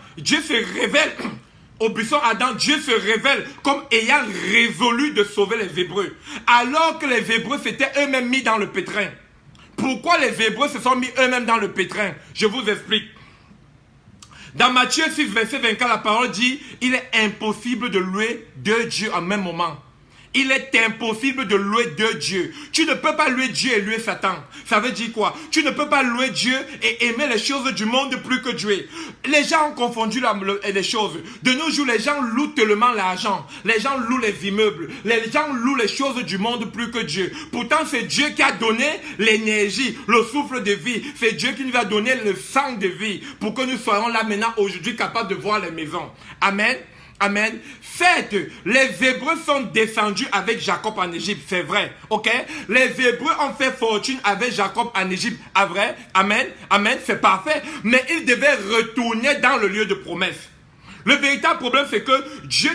au buisson Adam, Dieu se révèle comme ayant résolu de sauver les Hébreux. Alors que les Hébreux s'étaient eux-mêmes mis dans le pétrin. Pourquoi les Hébreux se sont mis eux-mêmes dans le pétrin? Je vous explique. Dans Matthieu 6, verset 24, la parole dit, il est impossible de louer deux dieux en même moment. Il est impossible de louer deux dieux. Tu ne peux pas louer Dieu et louer Satan. Ça veut dire quoi? Tu ne peux pas louer Dieu et aimer les choses du monde plus que Dieu. Les gens ont confondu les choses. De nos jours, les gens louent tellement l'argent. Les gens louent les immeubles. Les gens louent les choses du monde plus que Dieu. Pourtant, c'est Dieu qui a donné l'énergie, le souffle de vie. C'est Dieu qui nous a donné le sang de vie pour que nous soyons là maintenant aujourd'hui capables de voir les maisons. Amen. Amen. Certes, les Hébreux sont descendus avec Jacob en Égypte, c'est vrai. Ok? Les Hébreux ont fait fortune avec Jacob en Égypte, c'est vrai. Amen. Amen, c'est parfait. Mais ils devaient retourner dans le lieu de promesse. Le véritable problème, c'est que Dieu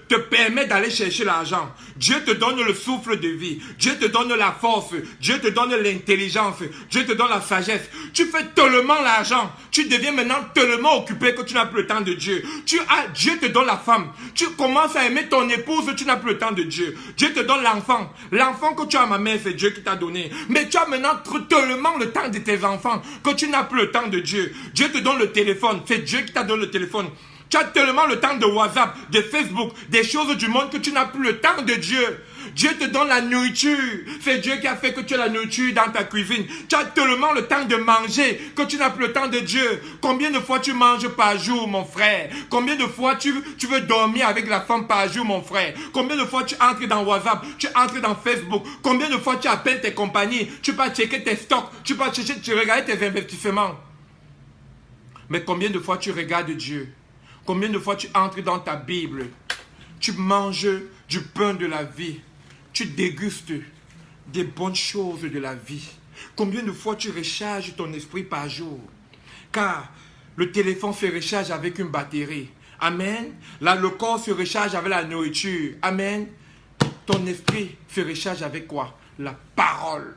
te permet d'aller chercher l'argent. Dieu te donne le souffle de vie. Dieu te donne la force. Dieu te donne l'intelligence. Dieu te donne la sagesse. Tu fais tellement l'argent. Tu deviens maintenant tellement occupé que tu n'as plus le temps de Dieu. Dieu te donne la femme. Tu commences à aimer ton épouse, tu n'as plus le temps de Dieu. Dieu te donne l'enfant. L'enfant que tu as, ma mère, c'est Dieu qui t'a donné. Mais tu as maintenant tellement le temps de tes enfants que tu n'as plus le temps de Dieu. Dieu te donne le téléphone. C'est Dieu qui t'a donné le téléphone. Tu as tellement le temps de WhatsApp, de Facebook, des choses du monde que tu n'as plus le temps de Dieu. Dieu te donne la nourriture. C'est Dieu qui a fait que tu as la nourriture dans ta cuisine. Tu as tellement le temps de manger que tu n'as plus le temps de Dieu. Combien de fois tu manges par jour, mon frère? Combien de fois tu veux dormir avec la femme par jour, mon frère? Combien de fois tu entres dans WhatsApp? Tu entres dans Facebook? Combien de fois tu appelles tes compagnies? Tu vas checker tes stocks? Tu vas regarder tes investissements? Mais combien de fois tu regardes Dieu? Combien de fois tu entres dans ta Bible? Tu manges du pain de la vie. Tu dégustes des bonnes choses de la vie. Combien de fois tu recharges ton esprit par jour? Car le téléphone se recharge avec une batterie. Amen. Là, le corps se recharge avec la nourriture. Amen. Ton esprit se recharge avec quoi? La parole.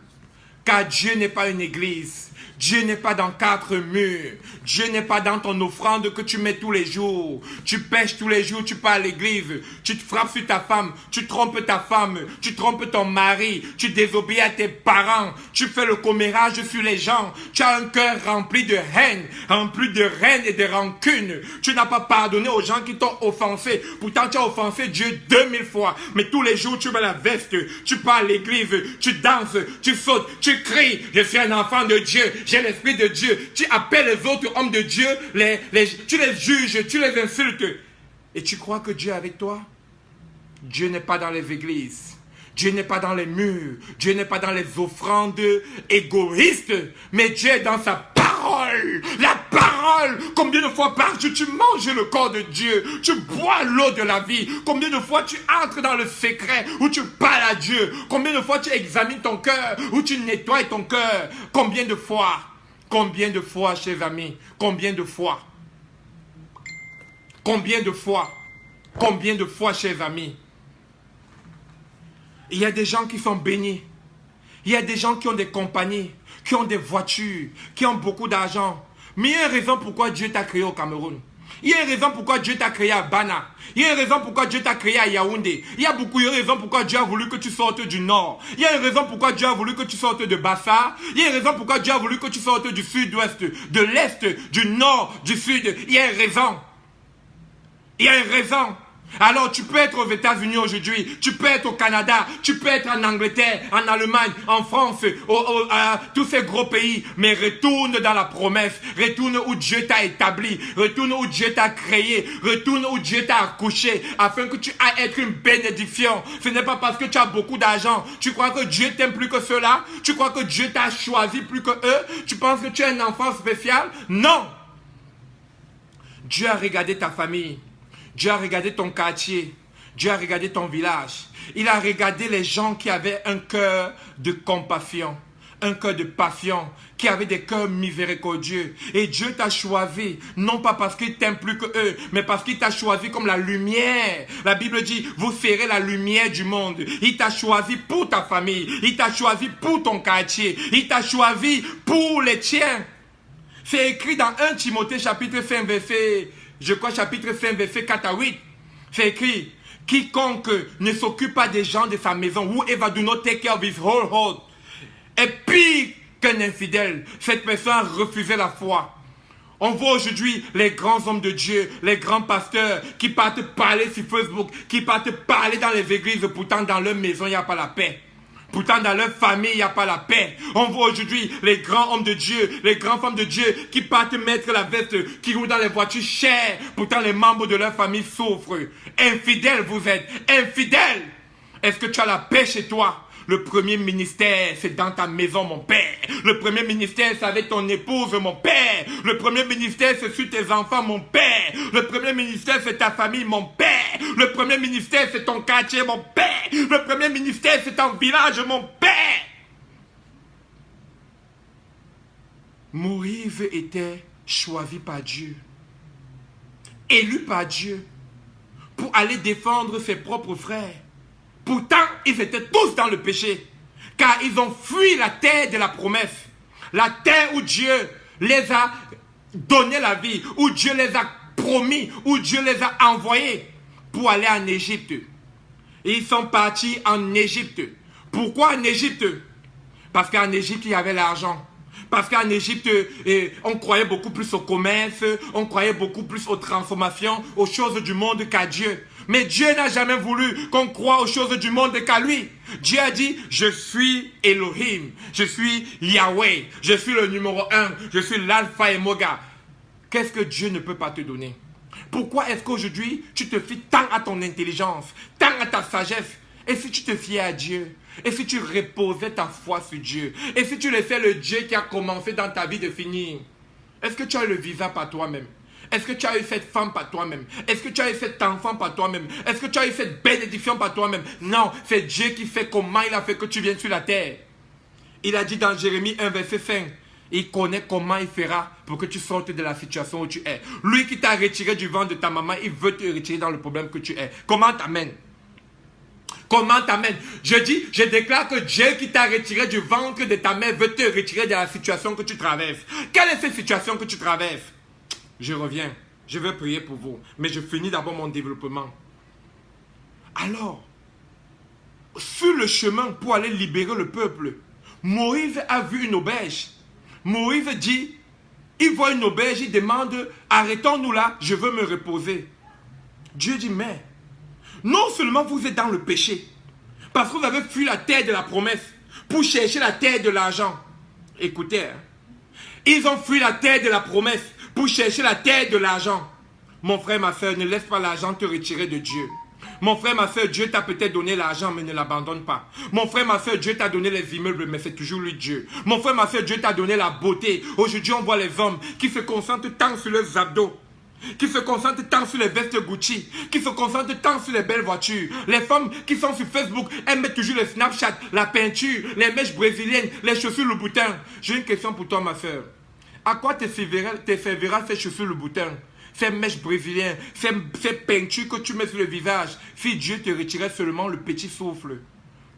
Car Dieu n'est pas une église. Dieu n'est pas dans 4 murs. Dieu n'est pas dans ton offrande que tu mets tous les jours. Tu pêches tous les jours, tu pars à l'église. Tu te frappes sur ta femme. Tu trompes ta femme. Tu trompes ton mari. Tu désobéis à tes parents. Tu fais le commérage sur les gens. Tu as un cœur rempli de haine, rempli de haine et de rancune. Tu n'as pas pardonné aux gens qui t'ont offensé. Pourtant, tu as offensé Dieu 2000 fois. Mais tous les jours, tu mets la veste. Tu pars à l'église. Tu danses. Tu sautes. Tu cries. Je suis un enfant de Dieu. J'ai l'esprit de Dieu. Tu appelles les autres hommes de Dieu, tu les juges, tu les insultes. Et tu crois que Dieu est avec toi? Dieu n'est pas dans les églises. Dieu n'est pas dans les murs. Dieu n'est pas dans les offrandes égoïstes. Mais Dieu est dans sa parole. La parole. Combien de fois par jour tu manges le corps de Dieu? Tu bois l'eau de la vie. Combien de fois tu entres dans le secret où tu parles à Dieu? Combien de fois tu examines ton cœur, où tu nettoies ton cœur? Combien de fois? Combien de fois, chers amis? Combien de fois? Combien de fois? Combien de fois, chers amis? Il y a des gens qui sont bénis. Il y a des gens qui ont des compagnies, qui ont des voitures, qui ont beaucoup d'argent. Mais il y a une raison pourquoi Dieu t'a créé au Cameroun. Il y a une raison pourquoi Dieu t'a créé à Bana. Il y a une raison pourquoi Dieu t'a créé à Yaoundé. Il y a beaucoup de raisons pourquoi Dieu a voulu que tu sortes du nord. Il y a une raison pourquoi Dieu a voulu que tu sortes de Bassa. Il y a une raison pourquoi Dieu a voulu que tu sortes du sud-ouest, de l'est, du nord, du sud. Il y a une raison. Il y a une raison. Alors tu peux être aux États-Unis aujourd'hui, tu peux être au Canada, tu peux être en Angleterre, en Allemagne, en France, tous ces gros pays, mais retourne dans la promesse, retourne où Dieu t'a établi, retourne où Dieu t'a créé, retourne où Dieu t'a accouché, afin que tu ailles être une bénédiction. Ce n'est pas parce que tu as beaucoup d'argent, tu crois que Dieu t'aime plus que cela, tu crois que Dieu t'a choisi plus que eux, tu penses que tu es un enfant spécial? Non! Dieu a regardé ta famille. Dieu a regardé ton quartier. Dieu a regardé ton village. Il a regardé les gens qui avaient un cœur de compassion, un cœur de passion, qui avaient des cœurs miséricordieux. Et Dieu t'a choisi, non pas parce qu'il t'aime plus que eux, mais parce qu'il t'a choisi comme la lumière. La Bible dit, vous serez la lumière du monde. Il t'a choisi pour ta famille. Il t'a choisi pour ton quartier. Il t'a choisi pour les tiens. C'est écrit dans 1 Timothée chapitre 5 verset... Je crois chapitre 5, verset 4 à 8. C'est écrit, quiconque ne s'occupe pas des gens de sa maison, whoever do not take care of his whole house, est pire qu'un infidèle. Cette personne a refusé la foi. On voit aujourd'hui les grands hommes de Dieu, les grands pasteurs qui partent parler sur Facebook, qui partent parler dans les églises, pourtant dans leur maison, il n'y a pas la paix. Pourtant, dans leur famille, il n'y a pas la paix. On voit aujourd'hui les grands hommes de Dieu, les grandes femmes de Dieu qui partent mettre la veste, qui roulent dans les voitures chères. Pourtant, les membres de leur famille souffrent. Infidèles, vous êtes. Infidèles. Est-ce que tu as la paix chez toi? Le premier ministère, c'est dans ta maison, mon père. Le premier ministère, c'est avec ton épouse, mon père. Le premier ministère, c'est sur tes enfants, mon père. Le premier ministère, c'est ta famille, mon père. Le premier ministère, c'est ton quartier, mon père. Le premier ministère, c'est ton village, mon père. Moïse était choisi par Dieu. élu par Dieu pour aller défendre ses propres frères. Pourtant, ils étaient tous dans le péché, car ils ont fui la terre de la promesse, la terre où Dieu les a donné la vie, où Dieu les a promis, où Dieu les a envoyés pour aller en Égypte. Et ils sont partis en Égypte. Pourquoi en Égypte? Parce qu'en Égypte, il y avait l'argent. Parce qu'en Égypte, on croyait beaucoup plus au commerce, on croyait beaucoup plus aux transformations, aux choses du monde qu'à Dieu. Mais Dieu n'a jamais voulu qu'on croie aux choses du monde qu'à lui. Dieu a dit, je suis Elohim, je suis Yahweh, je suis le numéro 1, je suis l'alpha et l'oméga. Qu'est-ce que Dieu ne peut pas te donner? Pourquoi est-ce qu'aujourd'hui, tu te fies tant à ton intelligence, tant à ta sagesse? Et si tu te fiais à Dieu? Et si tu reposais ta foi sur Dieu? Et si tu laissais le Dieu qui a commencé dans ta vie de finir? Est-ce que tu as eu le visa par toi-même? Est-ce que tu as eu cette femme par toi-même? Est-ce que tu as eu cet enfant par toi-même? Est-ce que tu as eu cette bénédiction par toi-même? Non, c'est Dieu qui fait comment il a fait que tu viennes sur la terre. Il a dit dans Jérémie 1 verset 5, il connaît comment il fera pour que tu sortes de la situation où tu es. Lui qui t'a retiré du ventre de ta maman, il veut te retirer dans le problème que tu es. Comment t'amène? Comment t'amène? Je déclare que Dieu qui t'a retiré du ventre de ta mère veut te retirer de la situation que tu traverses. Quelle est cette situation que tu traverses? Je reviens. Je vais prier pour vous. Mais je finis d'abord mon développement. Alors, sur le chemin pour aller libérer le peuple, Moïse a vu une auberge. Moïse dit, il voit une auberge, il demande, arrêtons-nous là, je veux me reposer. Dieu dit, mais, non seulement vous êtes dans le péché, parce que vous avez fui la terre de la promesse, pour chercher la terre de l'argent. Écoutez, hein, ils ont fui la terre de la promesse, pour chercher la terre de l'argent. Mon frère, ma soeur, ne laisse pas l'argent te retirer de Dieu. Mon frère, ma soeur, Dieu t'a peut-être donné l'argent, mais ne l'abandonne pas. Mon frère, ma soeur, Dieu t'a donné les immeubles, mais c'est toujours lui Dieu. Mon frère, ma soeur, Dieu t'a donné la beauté. Aujourd'hui, on voit les hommes qui se concentrent tant sur leurs abdos, qui se concentrent tant sur les vestes Gucci, qui se concentrent tant sur les belles voitures. Les femmes qui sont sur Facebook, elles mettent toujours le Snapchat, la peinture, les mèches brésiliennes, les chaussures Louboutin. J'ai une question pour toi, ma soeur. À quoi te servira ces chaussures Louboutin, ces mèches brésiliennes, ces peintures que tu mets sur le visage, si Dieu te retirait seulement le petit souffle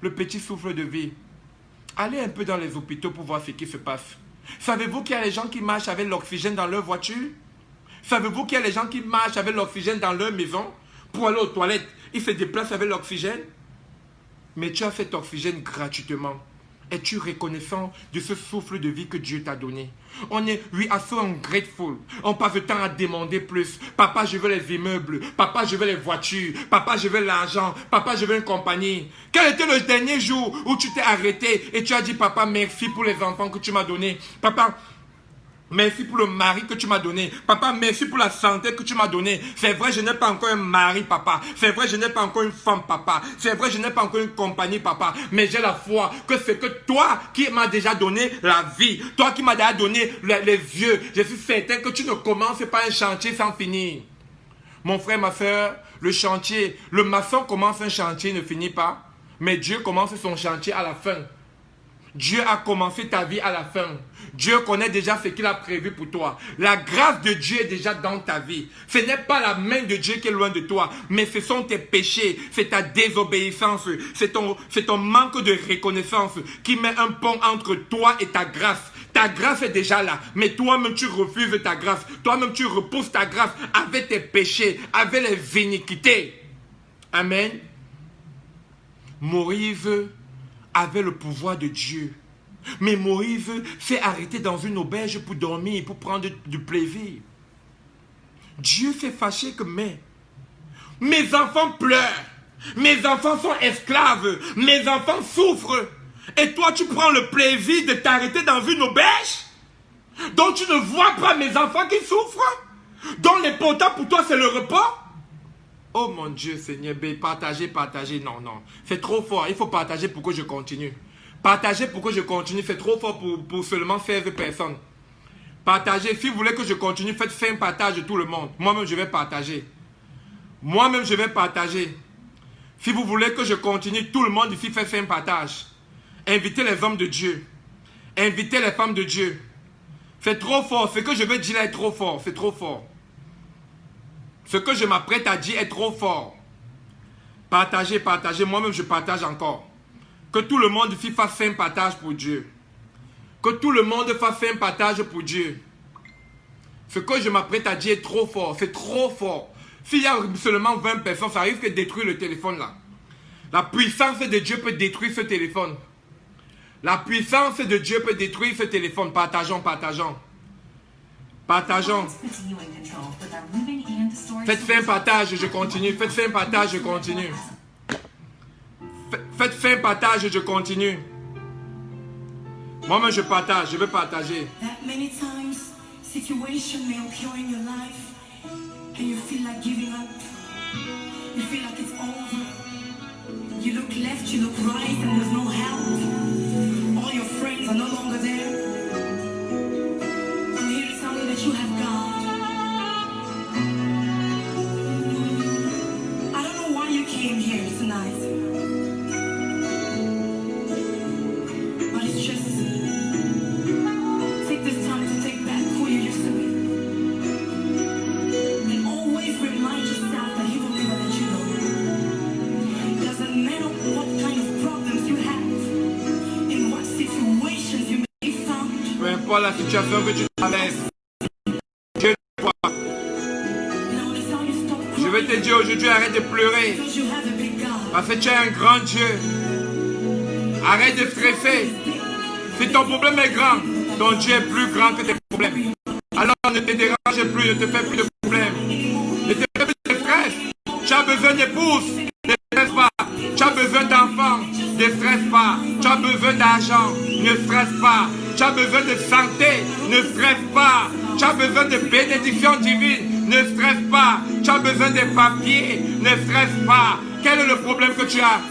de vie? Allez un peu dans les hôpitaux pour voir ce qui se passe. Savez-vous qu'il y a les gens qui marchent avec l'oxygène dans leur voiture? Savez-vous qu'il y a les gens qui marchent avec l'oxygène dans leur maison? Pour aller aux toilettes, ils se déplacent avec l'oxygène? Mais tu as cet oxygène gratuitement. Es-tu reconnaissant de ce souffle de vie que Dieu t'a donné? We are so ungrateful. On passe le temps à demander plus. Papa, je veux les immeubles. Papa, je veux les voitures. Papa, je veux l'argent. Papa, je veux une compagnie. Quel était le dernier jour où tu t'es arrêté et tu as dit, papa, merci pour les enfants que tu m'as donnés. Papa, merci pour le mari que tu m'as donné. Papa, merci pour la santé que tu m'as donné. C'est vrai, je n'ai pas encore un mari, papa. C'est vrai, je n'ai pas encore une femme, papa. C'est vrai, je n'ai pas encore une compagnie, papa. Mais j'ai la foi que c'est que toi qui m'as déjà donné la vie, toi qui m'as déjà donné les yeux, je suis certain que tu ne commences pas un chantier sans finir. Mon frère, ma soeur, le chantier, le maçon commence un chantier, ne finit pas. Mais Dieu commence son chantier à la fin. Dieu a commencé ta vie à la fin. Dieu connaît déjà ce qu'il a prévu pour toi. La grâce de Dieu est déjà dans ta vie. Ce n'est pas la main de Dieu qui est loin de toi, mais ce sont tes péchés, c'est ta désobéissance, c'est ton manque de reconnaissance qui met un pont entre toi et ta grâce. Ta grâce est déjà là, mais toi-même tu refuses ta grâce. Toi-même tu repousses ta grâce avec tes péchés, avec les iniquités. Amen. Moïse avait le pouvoir de Dieu. Mais Moïse s'est arrêté dans une auberge pour dormir, pour prendre du plaisir. Dieu s'est fâché que mes enfants pleurent, mes enfants sont esclaves, mes enfants souffrent. Et toi tu prends le plaisir de t'arrêter dans une auberge dont tu ne vois pas mes enfants qui souffrent, dont l'important pour toi c'est le repas. Oh mon Dieu, Seigneur, partagez. Non. C'est trop fort. Il faut partager pour que je continue. Partager pour que je continue. C'est trop fort pour seulement 16 personnes. Partagez. Si vous voulez que je continue, faites 5 partages de tout le monde. Moi-même, je vais partager. Si vous voulez que je continue, tout le monde ici fait 5 partages. Invitez les hommes de Dieu. Invitez les femmes de Dieu. C'est trop fort. Ce que je vais dire là est trop fort. C'est trop fort. Ce que je m'apprête à dire est trop fort. Partagez, partagez. Moi-même, je partage encore. Que tout le monde fasse un partage pour Dieu. Que tout le monde fasse un partage pour Dieu. Ce que je m'apprête à dire est trop fort. C'est trop fort. S'il y a seulement 20 personnes, ça risque de détruire le téléphone là. La puissance de Dieu peut détruire ce téléphone. La puissance de Dieu peut détruire ce téléphone. Partageons, partageons. Partageons. Faites un partage, je continue. Faites un partage, je continue. Faites un partage, je continue. Moi-même, je partage, je veux partager. That many times, situation may occur in your life, and you feel like giving up. You feel like it's over. You look left, you look right, and there's no help. All your friends are no longer there. I'm here to tell you that you have God. I don't know why you came here tonight. But it's just take this time to take back who you used to be. And always remind yourself that He will never let you go. Doesn't matter what kind of problems you have, in what situations you may be found. Peu importe la situation que tu traverses. Dieu te voit. Now it's time you stop Je veux te dire aujourd'hui, arrête de pleurer. because you have a big God. Parce que tu es un grand Dieu. Arrête de stresser. Si ton problème est grand, ton Dieu est plus grand que tes problèmes. Alors ne te dérange plus, ne te fais plus de problèmes. Ne te fais plus de stress. Tu as besoin d'épouse, ne stresse pas. Tu as besoin d'enfants, ne stresse pas. Tu as besoin d'argent, ne stresse pas. Tu as besoin de santé, ne stresse pas. Tu as besoin de bénédictions divines, ne stresse pas. Tu as besoin de papiers, ne stresse pas. Quel est le problème que tu as?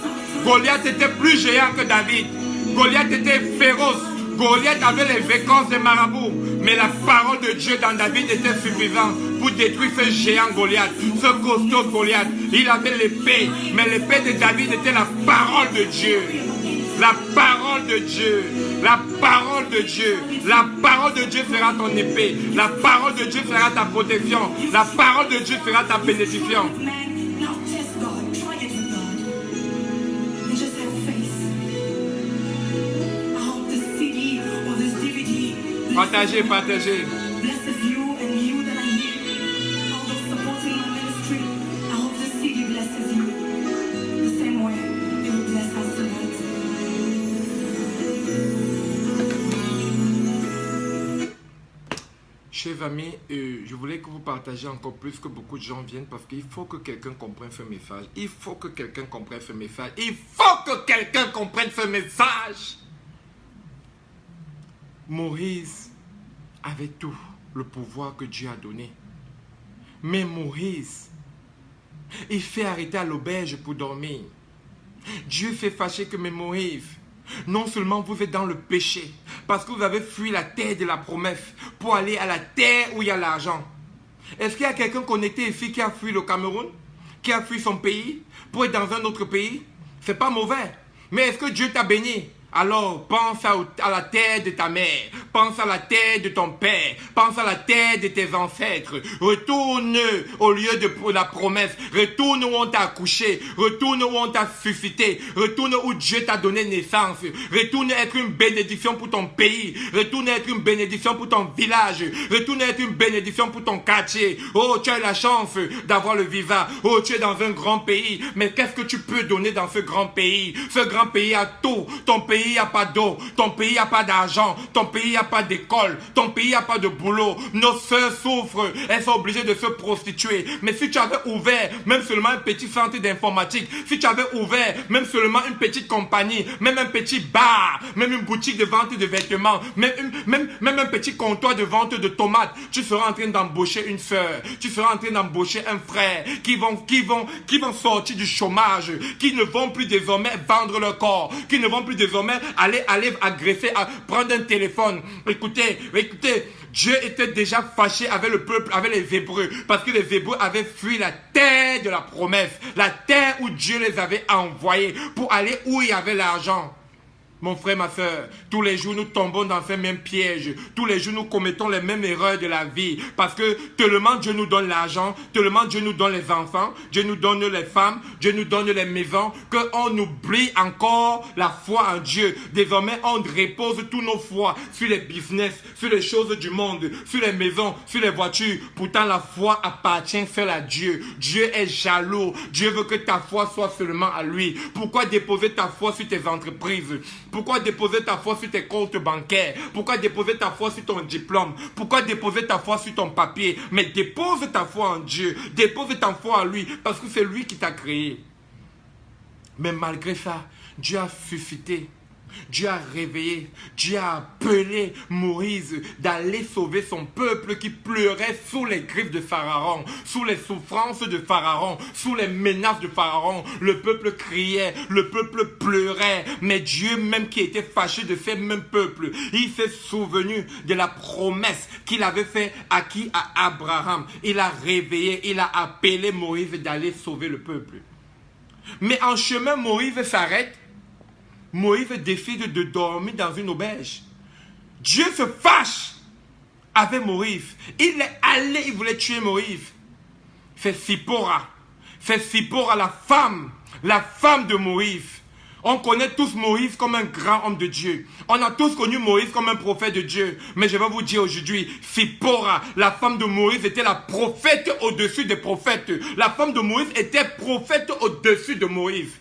Goliath était plus géant que David. Goliath était féroce. Goliath avait les vécances des marabouts. Mais la parole de Dieu dans David était suffisante pour détruire ce géant Goliath, ce costaud Goliath. Il avait l'épée, mais l'épée de David était la parole de Dieu. La parole de Dieu. La parole de Dieu. La parole de Dieu sera ton épée. La parole de Dieu sera ta protection. La parole de Dieu sera ta bénédiction. Man, now test God. Try it with God. And just have faith. I hope this CD or this DVD Partagez, partagez. blesses you and you that are here. All those supporting my ministry, I hope this CD blesses you the same way it will bless us tonight. Chers amis, je voulais que vous partagiez encore plus, que beaucoup de gens viennent, parce qu'il faut que quelqu'un comprenne ce message. Il faut que quelqu'un comprenne ce message. Il faut que quelqu'un comprenne ce message. Moïse avait tout le pouvoir que Dieu a donné. Mais Moïse, il fait arrêter à l'auberge pour dormir. Dieu s'est fâché que, mais Moïse, non seulement vous êtes dans le péché, parce que vous avez fui la terre de la promesse pour aller à la terre où il y a l'argent. Est-ce qu'il y a quelqu'un connecté ici qui a fui le Cameroun, qui a fui son pays pour être dans un autre pays? C'est pas mauvais. Mais est-ce que Dieu t'a béni? Alors pense à la terre de ta mère, pense à la terre de ton père, pense à la terre de tes ancêtres. Retourne au lieu de la promesse, retourne où on t'a accouché, retourne où on t'a suscité, retourne où Dieu t'a donné naissance, retourne être une bénédiction pour ton pays, retourne être une bénédiction pour ton village, retourne être une bénédiction pour ton quartier. Oh, tu as la chance d'avoir le visa, oh, tu es dans un grand pays, mais qu'est-ce que tu peux donner dans ce grand pays? Ce grand pays a tout, ton pays n'a pas d'eau, ton pays n'a pas d'argent, ton pays n'a pas d'école, ton pays n'a pas de boulot. Nos sœurs souffrent, elles sont obligées de se prostituer. Mais si tu avais ouvert même seulement un petit centre d'informatique, si tu avais ouvert même seulement une petite compagnie, même un petit bar, même une boutique de vente de vêtements, même un petit comptoir de vente de tomates, tu seras en train d'embaucher une sœur, tu seras en train d'embaucher un frère qui vont sortir du chômage, qui ne vont plus désormais vendre leur corps, qui ne vont plus désormais aller agresser, prendre un téléphone. Écoutez, Dieu était déjà fâché avec le peuple, avec les Hébreux, parce que les Hébreux avaient fui la terre de la promesse, la terre où Dieu les avait envoyés pour aller où il y avait l'argent. Mon frère, ma soeur, tous les jours nous tombons dans ces mêmes pièges. Tous les jours nous commettons les mêmes erreurs de la vie. Parce que tellement Dieu nous donne l'argent, tellement Dieu nous donne les enfants, Dieu nous donne les femmes, Dieu nous donne les maisons, qu'on oublie encore la foi en Dieu. Désormais, on repose tous nos foi sur les business, sur les choses du monde, sur les maisons, sur les voitures. Pourtant, la foi appartient seule à Dieu. Dieu est jaloux. Dieu veut que ta foi soit seulement à lui. Pourquoi déposer ta foi sur tes entreprises? Pourquoi déposer ta foi sur tes comptes bancaires? Pourquoi déposer ta foi sur ton diplôme? Pourquoi déposer ta foi sur ton papier? Mais dépose ta foi en Dieu. Dépose ta foi en lui parce que c'est lui qui t'a créé. Mais malgré ça, Dieu a suscité. Dieu a réveillé, Dieu a appelé Moïse d'aller sauver son peuple qui pleurait sous les griffes de Pharaon, sous les souffrances de Pharaon, sous les menaces de Pharaon. Le peuple criait, le peuple pleurait, mais Dieu même qui était fâché de ces mêmes peuples, il s'est souvenu de la promesse qu'il avait faite à qui? À Abraham. Il a réveillé, il a appelé Moïse d'aller sauver le peuple. Mais en chemin, Moïse s'arrête. Moïse décide de dormir dans une auberge. Dieu se fâche avec Moïse. Il est allé, il voulait tuer Moïse. C'est Sipora. C'est Sipora, la femme de Moïse. On connaît tous Moïse comme un grand homme de Dieu. On a tous connu Moïse comme un prophète de Dieu. Mais je vais vous dire aujourd'hui, Sipora, la femme de Moïse, était la prophète au-dessus des prophètes. La femme de Moïse était prophète au-dessus de Moïse.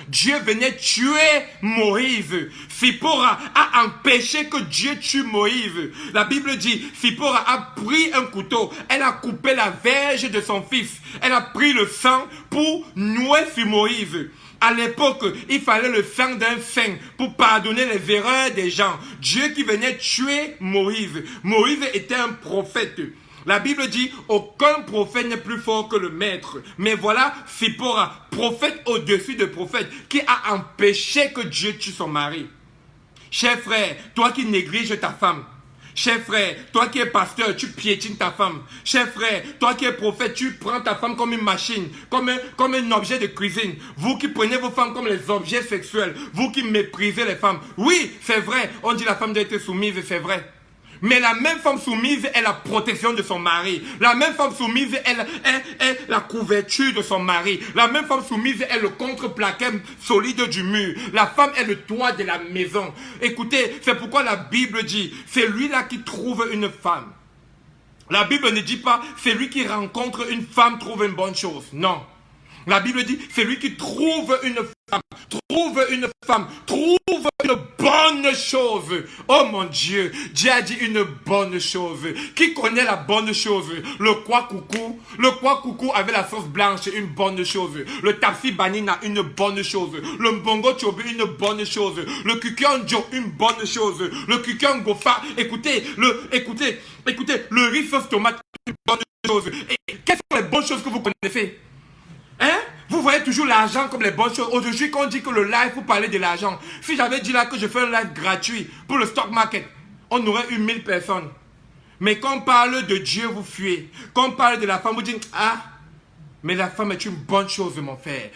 Dieu venait tuer Moïse. Sipora a empêché que Dieu tue Moïse. La Bible dit, Sipora a pris un couteau. Elle a coupé la verge de son fils. Elle a pris le sang pour nouer sur Moïse. À l'époque, il fallait le sang d'un saint pour pardonner les erreurs des gens. Dieu qui venait tuer Moïse. Moïse était un prophète. La Bible dit, aucun prophète n'est plus fort que le maître. Mais voilà, Sipora, prophète au-dessus de prophète, qui a empêché que Dieu tue son mari. Cher frère, toi qui négliges ta femme. Cher frère, toi qui es pasteur, tu piétines ta femme. Cher frère, toi qui es prophète, tu prends ta femme comme une machine, comme un objet de cuisine. Vous qui prenez vos femmes comme les objets sexuels, vous qui méprisez les femmes. Oui, c'est vrai, on dit la femme doit être soumise, c'est vrai. Mais la même femme soumise est la protection de son mari. La même femme soumise est la couverture de son mari. La même femme soumise est le contreplaqué solide du mur. La femme est le toit de la maison. Écoutez, c'est pourquoi la Bible dit, c'est lui-là qui trouve une femme. La Bible ne dit pas, c'est lui qui rencontre une femme trouve une bonne chose. Non. La Bible dit, c'est lui qui trouve une femme, trouve une bonne chose. Oh mon Dieu, Dieu a dit une bonne chose. Qui connaît la bonne chose? Le quoi coucou avec la sauce blanche, une bonne chose. Le taxi banina, une bonne chose. Le mbongo chobi, une bonne chose. Le kukanjo, une bonne chose. Le kukangofa, écoutez, le riz sauce tomate, une bonne chose. Et quelles sont les bonnes choses que vous connaissez? Hein? Vous voyez toujours l'argent comme les bonnes choses. Aujourd'hui, quand on dit que le live, vous parlez de l'argent. Si j'avais dit là que je fais un live gratuit pour le stock market, on aurait eu 1000 personnes. Mais quand on parle de Dieu, vous fuyez. Quand on parle de la femme, vous dites, ah, mais la femme est une bonne chose, mon frère.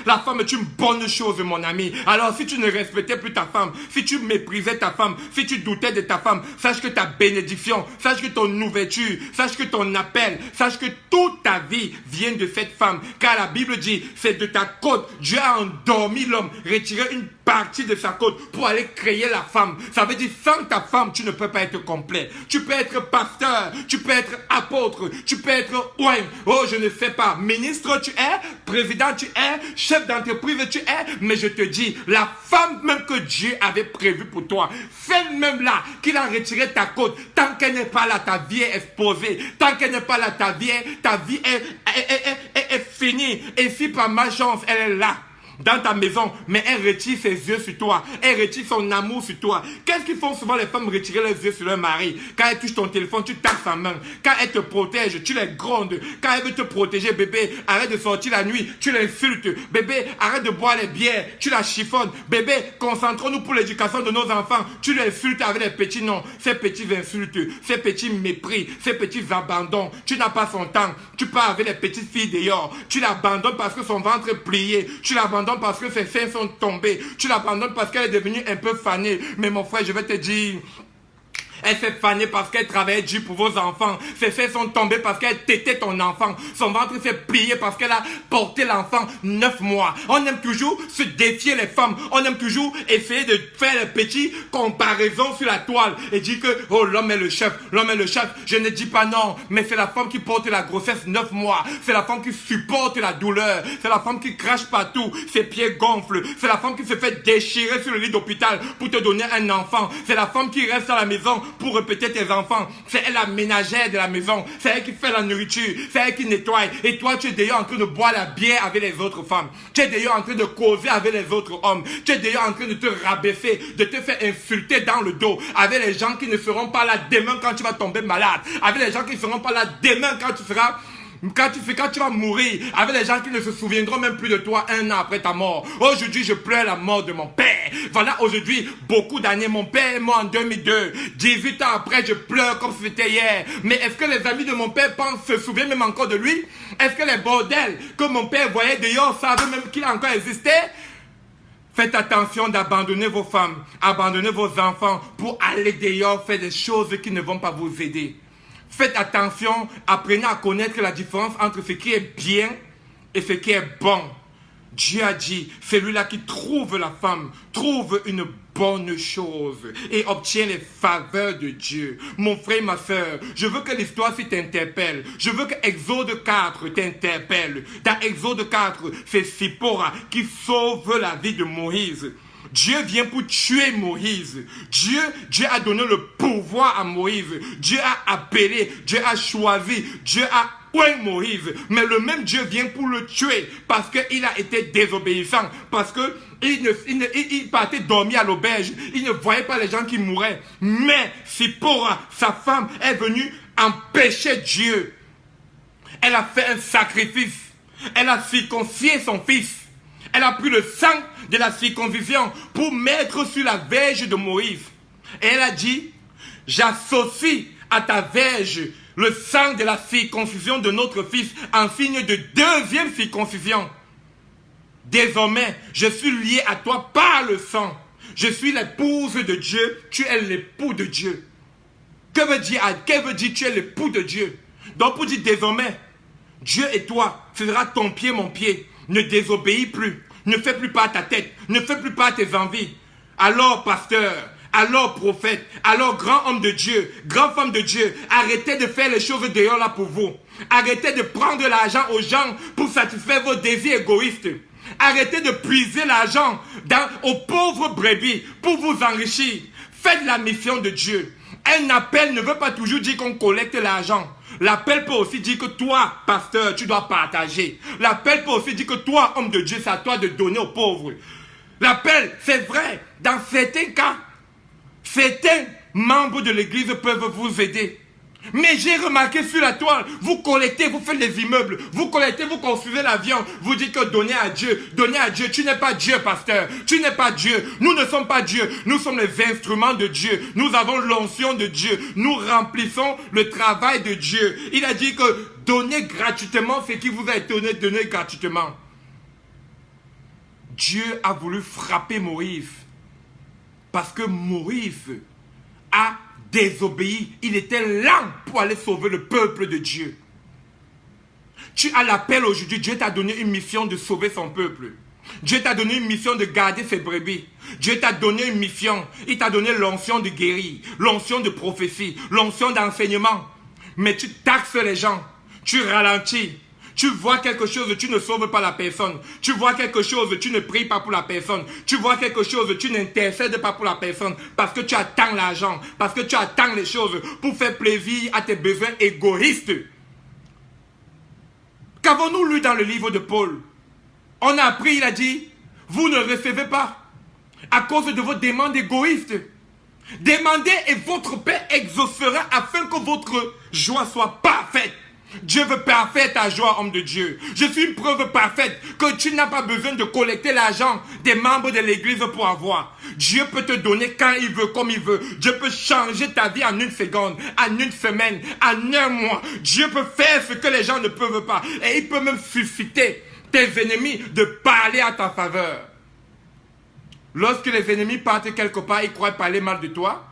La femme est une bonne chose, mon ami. Alors, si tu ne respectais plus ta femme, si tu méprisais ta femme, si tu doutais de ta femme, sache que ta bénédiction, sache que ton ouverture, sache que ton appel, sache que toute ta vie vient de cette femme. Car la Bible dit, c'est de ta côte. Dieu a endormi l'homme, retiré une partie de sa côte pour aller créer la femme. Ça veut dire, sans ta femme, tu ne peux pas être complet. Tu peux être pasteur, tu peux être apôtre, tu peux être oin. Oh, je ne sais pas. Ministre tu es, président tu es, chef d'entreprise tu es, mais je te dis, la femme même que Dieu avait prévue pour toi, celle même là qu'il a retiré ta côte, tant qu'elle n'est pas là, ta vie est exposée, tant qu'elle n'est pas là, ta vie est finie. Et si par malchance elle est là, dans ta maison, mais elle retire ses yeux sur toi, elle retire son amour sur toi. Qu'est-ce qu'ils font souvent les femmes retirer les yeux sur leur mari? Quand elle touche ton téléphone, tu tapes sa main. Quand elle te protège, tu les grondes. Quand elle veut te protéger, bébé, arrête de sortir la nuit, tu l'insultes. Bébé, arrête de boire les bières, tu la chiffonnes. Bébé, concentrons-nous pour l'éducation de nos enfants, tu l'insultes avec les petits noms, ces petits insultes, ces petits mépris, ces petits abandons. Tu n'as pas son temps, tu pars avec les petites filles dehors, tu l'abandonnes parce que son ventre est plié, tu l'abandonnes l'abandonnes parce que ses seins sont tombés. Tu l'abandonnes parce qu'elle est devenue un peu fanée. Mais mon frère, je vais te dire... Elle s'est fanée parce qu'elle travaillait dur pour vos enfants. Ses seins sont tombés parce qu'elle tétait ton enfant. Son ventre s'est plié parce qu'elle a porté l'enfant 9 mois. On aime toujours se défier les femmes. On aime toujours essayer de faire les petits comparaisons sur la toile. Et dire que, oh, l'homme est le chef. L'homme est le chef. Je ne dis pas non. Mais c'est la femme qui porte la grossesse 9 mois. C'est la femme qui supporte la douleur. C'est la femme qui crache partout. Ses pieds gonflent. C'est la femme qui se fait déchirer sur le lit d'hôpital pour te donner un enfant. C'est la femme qui reste à la maison pour répéter tes enfants. C'est elle la ménagère de la maison. C'est elle qui fait la nourriture. C'est elle qui nettoie. Et toi, tu es d'ailleurs en train de boire la bière avec les autres femmes. Tu es d'ailleurs en train de causer avec les autres hommes. Tu es d'ailleurs en train de te rabaisser, de te faire insulter dans le dos avec les gens qui ne seront pas là demain quand tu vas tomber malade. Avec les gens qui ne seront pas là demain quand tu seras... Quand tu vas mourir, avec les gens qui ne se souviendront même plus de toi 1 an après ta mort. Aujourd'hui, je pleure la mort de mon père. Voilà, aujourd'hui, beaucoup d'années, mon père est mort en 2002. 18 ans après, je pleure comme si c'était hier. Mais est-ce que les amis de mon père se souviennent même encore de lui? Est-ce que les bordels que mon père voyait dehors savent même qu'il a encore existé? Faites attention d'abandonner vos femmes, abandonner vos enfants pour aller dehors faire des choses qui ne vont pas vous aider. Faites attention, apprenez à connaître la différence entre ce qui est bien et ce qui est bon. Dieu a dit, celui-là qui trouve la femme, trouve une bonne chose et obtient les faveurs de Dieu. Mon frère, ma soeur, je veux que l'histoire t'interpelle. Je veux que Exode 4 t'interpelle. Dans Exode 4, c'est Sipora qui sauve la vie de Moïse. Dieu vient pour tuer Moïse. Dieu a donné le pouvoir à Moïse. Dieu a appelé, Dieu a choisi, Dieu a oint Moïse. Mais le même Dieu vient pour le tuer parce qu'il a été désobéissant. Parce que il partait dormir à l'auberge. Il ne voyait pas les gens qui mouraient. Mais Sipora, sa femme, est venue empêcher Dieu. Elle a fait un sacrifice. Elle a circoncisé son fils. Elle a pris le sang de la circoncision pour mettre sur la verge de Moïse. Et elle a dit, j'associe à ta verge le sang de la circoncision de notre fils en signe de deuxième circoncision. Désormais, je suis lié à toi par le sang. Je suis l'épouse de Dieu, tu es l'époux de Dieu. Que veut dire tu es l'époux de Dieu? Donc pour dire désormais, Dieu et toi, ce sera ton pied, mon pied. Ne désobéis plus. Ne fais plus pas ta tête. Ne fais plus pas tes envies. Alors, pasteur, alors prophète, alors grand homme de Dieu, grande femme de Dieu, arrêtez de faire les choses dehors là pour vous. Arrêtez de prendre l'argent aux gens pour satisfaire vos désirs égoïstes. Arrêtez de puiser l'argent aux pauvres brebis pour vous enrichir. Faites la mission de Dieu. Un appel ne veut pas toujours dire qu'on collecte l'argent. L'appel peut aussi dire que toi, pasteur, tu dois partager. L'appel peut aussi dire que toi, homme de Dieu, c'est à toi de donner aux pauvres. L'appel, c'est vrai, dans certains cas, certains membres de l'église peuvent vous aider. Mais j'ai remarqué sur la toile, vous collectez, vous faites les immeubles, vous collectez, vous construisez l'avion, vous dites que donnez à Dieu, tu n'es pas Dieu, pasteur, tu n'es pas Dieu, nous ne sommes pas Dieu, nous sommes les instruments de Dieu, nous avons l'onction de Dieu, nous remplissons le travail de Dieu. Il a dit que donnez gratuitement ce qui vous a été donné gratuitement. Dieu a voulu frapper Moïse, parce que Moïse a désobéi. Il était lent pour aller sauver le peuple de Dieu. Tu as l'appel aujourd'hui. Dieu t'a donné une mission de sauver son peuple. Dieu t'a donné une mission de garder ses brebis. Dieu t'a donné une mission. Il t'a donné l'onction de guérir, l'onction de prophétie, l'onction d'enseignement. Mais tu taxes les gens. Tu ralentis. Tu vois quelque chose, tu ne sauves pas la personne. Tu vois quelque chose, tu ne pries pas pour la personne. Tu vois quelque chose, tu n'intercèdes pas pour la personne. Parce que tu attends l'argent. Parce que tu attends les choses pour faire plaisir à tes besoins égoïstes. Qu'avons-nous lu dans le livre de Paul? On a appris, il a dit, vous ne recevez pas à cause de vos demandes égoïstes. Demandez et votre Père exaucera afin que votre joie soit parfaite. Dieu veut parfaire ta joie, homme de Dieu. Je suis une preuve parfaite que tu n'as pas besoin de collecter l'argent des membres de l'église pour avoir. Dieu peut te donner quand il veut, comme il veut. Dieu peut changer ta vie en 1 seconde, en 1 semaine, en 1 mois. Dieu peut faire ce que les gens ne peuvent pas. Et il peut même susciter tes ennemis de parler à ta faveur. Lorsque les ennemis partent quelque part, ils croient parler mal de toi.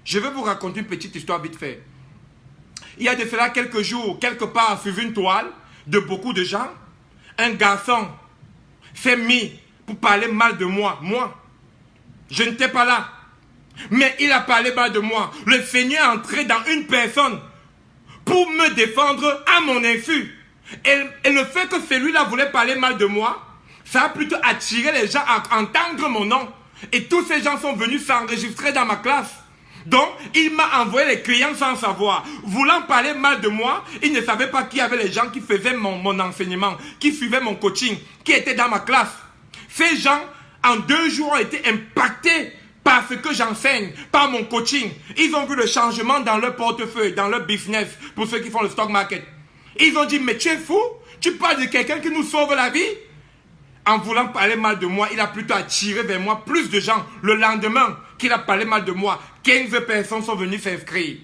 Je vais vous raconter une petite histoire vite fait. Il y a de cela quelques jours, quelque part sur une toile de beaucoup de gens, un garçon s'est mis pour parler mal de moi. Moi, je n'étais pas là. Mais il a parlé mal de moi. Le Seigneur est entré dans une personne pour me défendre à mon insu. Et le fait que celui-là voulait parler mal de moi, ça a plutôt attiré les gens à entendre mon nom. Et tous ces gens sont venus s'enregistrer dans ma classe. Donc, il m'a envoyé les clients sans savoir. Voulant parler mal de moi, il ne savait pas qui avait les gens qui faisaient mon enseignement, qui suivaient mon coaching, qui étaient dans ma classe. Ces gens, en 2 jours, ont été impactés par ce que j'enseigne, par mon coaching. Ils ont vu le changement dans leur portefeuille, dans leur business, pour ceux qui font le stock market. Ils ont dit, mais tu es fou? Tu parles de quelqu'un qui nous sauve la vie? En voulant parler mal de moi, il a plutôt attiré vers moi plus de gens. Le lendemain qu'il a parlé mal de moi, 15 personnes sont venues s'inscrire.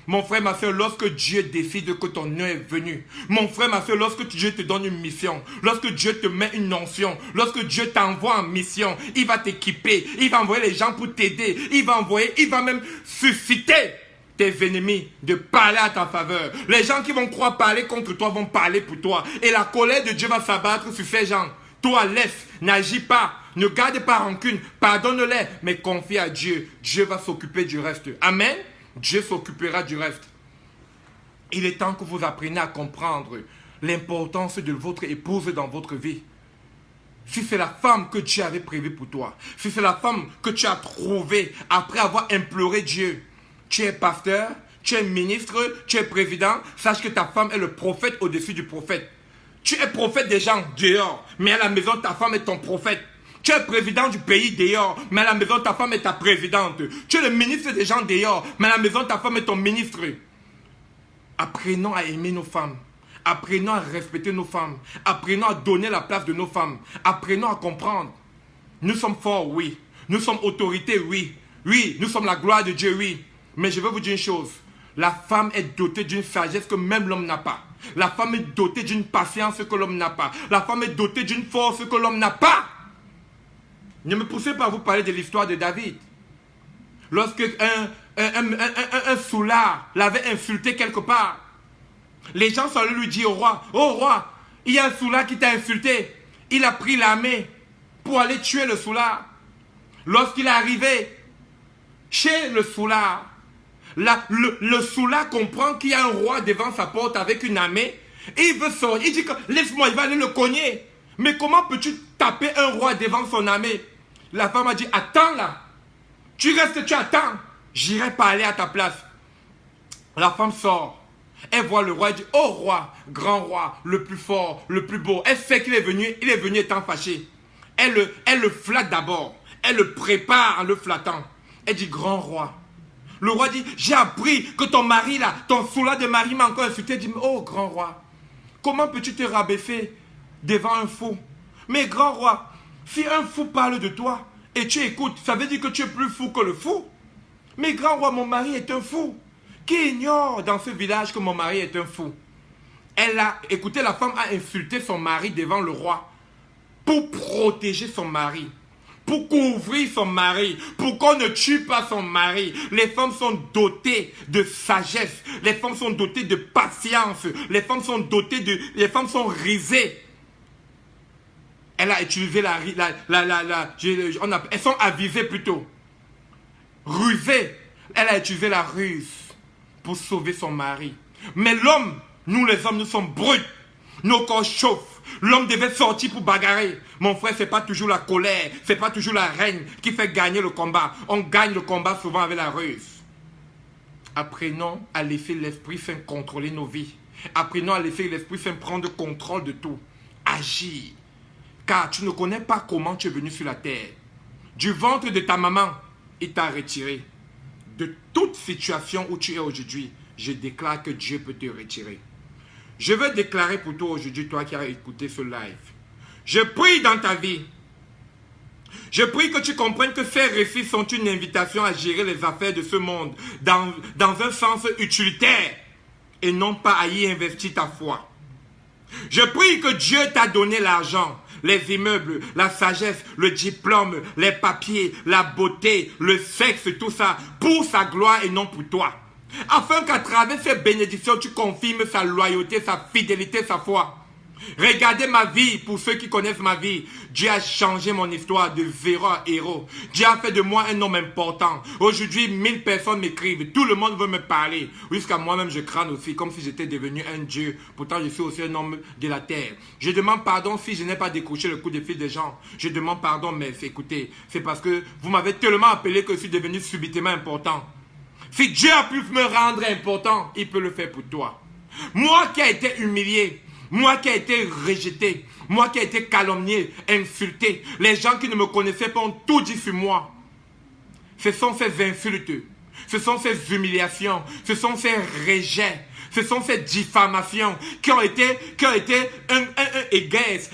Mon frère, ma soeur, lorsque Dieu décide que ton heure est venue, mon frère, ma soeur, lorsque Dieu te donne une mission, lorsque Dieu te met une onction, lorsque Dieu t'envoie en mission, il va t'équiper, il va envoyer les gens pour t'aider, il va même susciter tes ennemis de parler à ta faveur. Les gens qui vont croire parler contre toi vont parler pour toi. Et la colère de Dieu va s'abattre sur ces gens. Toi, laisse, n'agis pas, ne garde pas rancune, pardonne-les, mais confie à Dieu. Dieu va s'occuper du reste. Amen. Dieu s'occupera du reste. Il est temps que vous appreniez à comprendre l'importance de votre épouse dans votre vie. Si c'est la femme que Dieu avait prévue pour toi, si c'est la femme que tu as trouvée après avoir imploré Dieu, tu es pasteur, tu es ministre, tu es président, sache que ta femme est le prophète au-dessus du prophète. Tu es prophète des gens dehors, mais à la maison, ta femme est ton prophète. Tu es président du pays dehors, mais à la maison, ta femme est ta présidente. Tu es le ministre des gens dehors, mais à la maison, ta femme est ton ministre. Apprenons à aimer nos femmes. Apprenons à respecter nos femmes. Apprenons à donner la place de nos femmes. Apprenons à comprendre. Nous sommes forts, oui. Nous sommes autorité, oui. Oui, nous sommes la gloire de Dieu, oui. Mais je veux vous dire une chose. La femme est dotée d'une sagesse que même l'homme n'a pas. La femme est dotée d'une patience que l'homme n'a pas. La femme est dotée d'une force que l'homme n'a pas. Ne me poussez pas à vous parler de l'histoire de David. Lorsque un soulard l'avait insulté quelque part, les gens sont allés lui dire au roi, « Oh roi, il y a un soulard qui t'a insulté. » Il a pris l'armée pour aller tuer le soulard. Lorsqu'il est arrivé chez le soulard, le soulard comprend qu'il y a un roi devant sa porte avec une armée. Et il veut sortir. Il dit que laisse-moi, il va aller le cogner. Mais comment peux-tu taper un roi devant son armée? La femme a dit, attends là. Tu restes, tu attends. J'irai parler à ta place. La femme sort. Elle voit le roi et dit, oh roi, grand roi, le plus fort, le plus beau. Elle sait qu'il est venu étant fâché. Elle le flatte d'abord. Elle le prépare en le flattant. Elle dit, grand roi. Le roi dit, j'ai appris que ton mari là, ton soulard de mari m'a encore insulté. Il dit, oh grand roi, comment peux-tu te rabaisser devant un fou? Mais grand roi, si un fou parle de toi et tu écoutes, ça veut dire que tu es plus fou que le fou. Mais grand roi, mon mari est un fou. Qui ignore dans ce village que mon mari est un fou? Écoutez, la femme a insulté son mari devant le roi pour protéger son mari. Pour couvrir son mari, pour qu'on ne tue pas son mari. Les femmes sont dotées de sagesse, les femmes sont dotées de patience, les femmes sont risées. Elle a utilisé elles sont avisées plutôt. Rusées. Elle a utilisé la ruse pour sauver son mari. Mais l'homme, nous les hommes, nous sommes bruts. Nos corps chauffent. L'homme devait sortir pour bagarrer. Mon frère, ce n'est pas toujours la colère, ce n'est pas toujours la reine qui fait gagner le combat. On gagne le combat souvent avec la ruse. Apprenons à laisser l'Esprit Saint contrôler nos vies. Apprenons à laisser l'Esprit Saint prendre contrôle de tout. Agir. Car tu ne connais pas comment tu es venu sur la terre. Du ventre de ta maman, il t'a retiré. De toute situation où tu es aujourd'hui, je déclare que Dieu peut te retirer. Je veux déclarer pour toi aujourd'hui, toi qui as écouté ce live. Je prie dans ta vie. Je prie que tu comprennes que ces récits sont une invitation à gérer les affaires de ce monde dans un sens utilitaire et non pas à y investir ta foi. Je prie que Dieu t'a donné l'argent, les immeubles, la sagesse, le diplôme, les papiers, la beauté, le sexe, tout ça, pour sa gloire et non pour toi. Afin qu'à travers ces bénédictions, tu confirmes sa loyauté, sa fidélité, sa foi. Regardez ma vie, pour ceux qui connaissent ma vie. Dieu a changé mon histoire de zéro à héros. Dieu a fait de moi un homme important. Aujourd'hui, 1000 personnes m'écrivent. Tout le monde veut me parler. Jusqu'à moi-même, je crâne aussi, comme si j'étais devenu un Dieu. Pourtant, je suis aussi un homme de la terre. Je demande pardon si je n'ai pas décroché le coup de fil des gens. Je demande pardon, mais écoutez, c'est parce que vous m'avez tellement appelé que je suis devenu subitement important. Si Dieu a pu me rendre important, il peut le faire pour toi. Moi qui ai été humilié, moi qui ai été rejeté, moi qui ai été calomnié, insulté, les gens qui ne me connaissaient pas ont tout dit sur moi. Ce sont ces insultes, ce sont ces humiliations, ce sont ces rejets, ce sont ces diffamations qui ont été un gaz,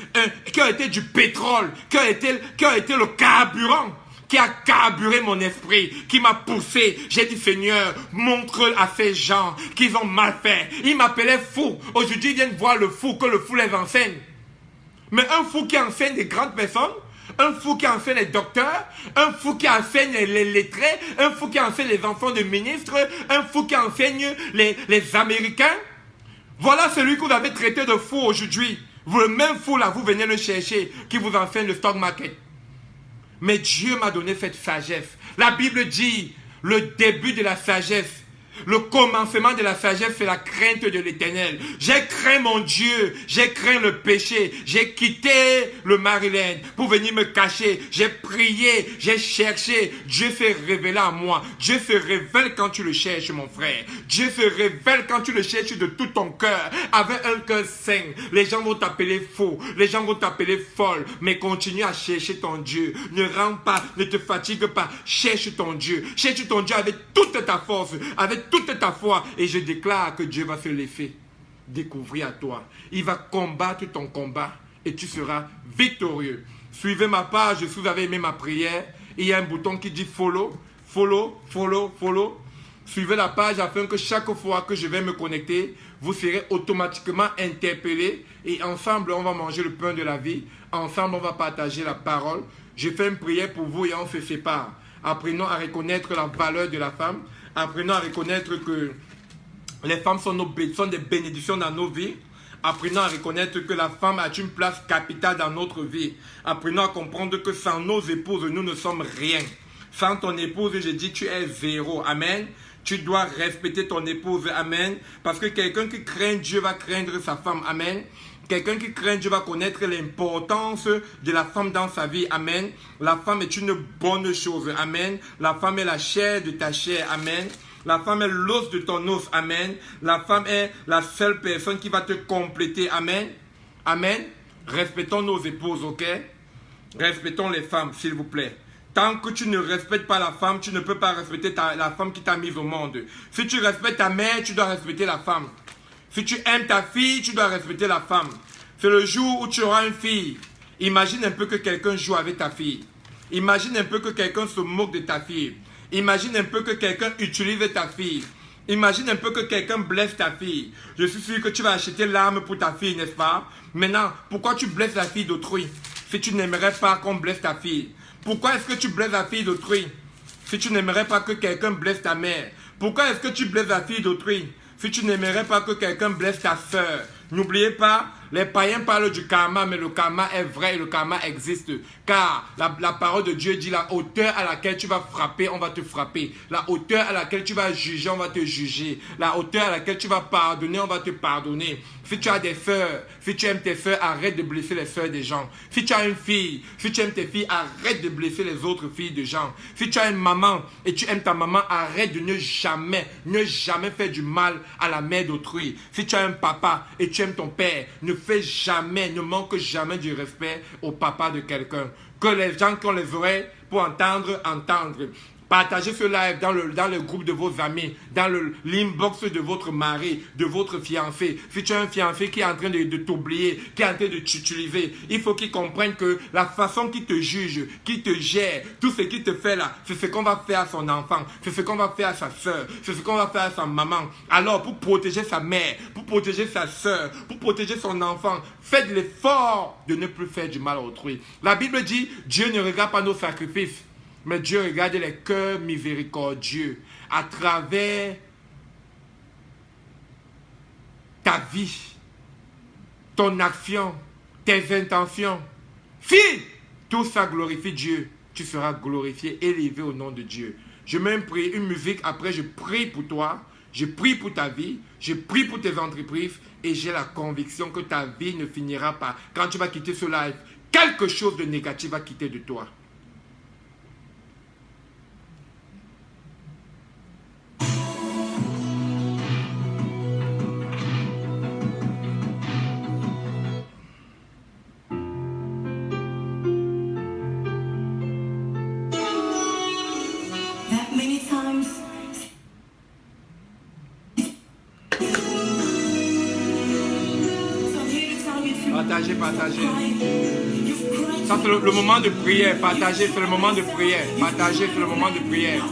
qui ont été du pétrole, qui ont été le carburant, qui a carburé mon esprit, qui m'a poussé. J'ai dit, Seigneur, montre à ces gens qu'ils ont mal fait. Ils m'appelaient fou. Aujourd'hui, ils viennent voir le fou, que le fou les enseigne. Mais un fou qui enseigne des grandes personnes, un fou qui enseigne les docteurs, un fou qui enseigne les lettrés, un fou qui enseigne les enfants de ministres, un fou qui enseigne les Américains. Voilà celui que vous avez traité de fou aujourd'hui. Vous, le même fou là, vous venez le chercher, qui vous enseigne le stock market. Mais Dieu m'a donné cette sagesse. La Bible dit, le début de la sagesse, le commencement de la sagesse, c'est la crainte de l'Éternel. J'ai craint mon Dieu, j'ai craint le péché, j'ai quitté le Maryland pour venir me cacher. J'ai prié, j'ai cherché. Dieu s'est révélé à moi. Dieu se révèle quand tu le cherches, mon frère. Dieu se révèle quand tu le cherches de tout ton cœur, avec un cœur saint. Les gens vont t'appeler faux, les gens vont t'appeler folle, mais continue à chercher ton Dieu. Ne rentre pas, ne te fatigue pas. Cherche ton Dieu. Cherche ton Dieu avec toute ta force, avec toute ta foi, et je déclare que Dieu va se laisser découvrir à toi. Il va combattre ton combat et tu seras victorieux. Suivez ma page si vous avez aimé ma prière. Il y a un bouton qui dit follow, follow, follow, follow. Suivez la page afin que chaque fois que je vais me connecter, vous serez automatiquement interpellé et ensemble on va manger le pain de la vie. Ensemble on va partager la parole. Je fais une prière pour vous et on se sépare. Apprenons à reconnaître la valeur de la femme. Apprenons à reconnaître que les femmes sont des bénédictions dans nos vies. Apprenons à reconnaître que la femme a une place capitale dans notre vie. Apprenons à comprendre que sans nos épouses, nous ne sommes rien. Sans ton épouse, je dis, tu es zéro. Amen. Tu dois respecter ton épouse. Amen. Parce que quelqu'un qui craint Dieu va craindre sa femme. Amen. Quelqu'un qui craint Dieu va connaître l'importance de la femme dans sa vie. Amen. La femme est une bonne chose. Amen. La femme est la chair de ta chair. Amen. La femme est l'os de ton os. Amen. La femme est la seule personne qui va te compléter. Amen. Amen. Respectons nos épouses, ok? Respectons les femmes, s'il vous plaît. Tant que tu ne respectes pas la femme, tu ne peux pas respecter la femme qui t'a mise au monde. Si tu respectes ta mère, tu dois respecter la femme. Si tu aimes ta fille, tu dois respecter la femme. C'est le jour où tu auras une fille. Imagine un peu que quelqu'un joue avec ta fille. Imagine un peu que quelqu'un se moque de ta fille. Imagine un peu que quelqu'un utilise ta fille. Imagine un peu que quelqu'un blesse ta fille. Je suis sûr que tu vas acheter l'arme pour ta fille, n'est-ce pas? Maintenant, pourquoi tu blesses la fille d'autrui si tu n'aimerais pas qu'on blesse ta fille? Pourquoi est-ce que tu blesses la fille d'autrui si tu n'aimerais pas que quelqu'un blesse ta mère? Pourquoi est-ce que tu blesses la fille d'autrui si tu n'aimerais pas que quelqu'un blesse ta soeur? N'oubliez pas, les païens parlent du karma, mais le karma est vrai et le karma existe. Car la parole de Dieu dit, la hauteur à laquelle tu vas frapper, on va te frapper. La hauteur à laquelle tu vas juger, on va te juger. La hauteur à laquelle tu vas pardonner, on va te pardonner. Si tu as des sœurs, si tu aimes tes sœurs, arrête de blesser les sœurs des gens. Si tu as une fille, si tu aimes tes filles, arrête de blesser les autres filles des gens. Si tu as une maman et tu aimes ta maman, arrête de ne jamais faire du mal à la mère d'autrui. Si tu as un papa et tu aimes ton père, ne manque jamais du respect au papa de quelqu'un. Que les gens qui ont les oreilles pour entendre. Partagez ce live dans le groupe de vos amis, dans l'inbox de votre mari, de votre fiancé. Si tu as un fiancé qui est en train de t'oublier, qui est en train de t'utiliser, il faut qu'il comprenne que la façon qu'il te juge, qu'il te gère, tout ce qu'il te fait là, c'est ce qu'on va faire à son enfant, c'est ce qu'on va faire à sa soeur, c'est ce qu'on va faire à sa maman. Alors pour protéger sa mère, pour protéger sa soeur, pour protéger son enfant, faites l'effort de ne plus faire du mal à autrui. La Bible dit, Dieu ne regarde pas nos sacrifices, mais Dieu regarde les cœurs miséricordieux à travers ta vie, ton action, tes intentions. Si tout ça glorifie Dieu, tu seras glorifié, élevé au nom de Dieu. Je mets une musique, après je prie pour toi, je prie pour ta vie, je prie pour tes entreprises et j'ai la conviction que ta vie ne finira pas. Quand tu vas quitter ce live, quelque chose de négatif va quitter de toi. Partagez. Ça c'est le moment de prière. Partagez, c'est le moment de prière. Partagez, c'est le moment de prière.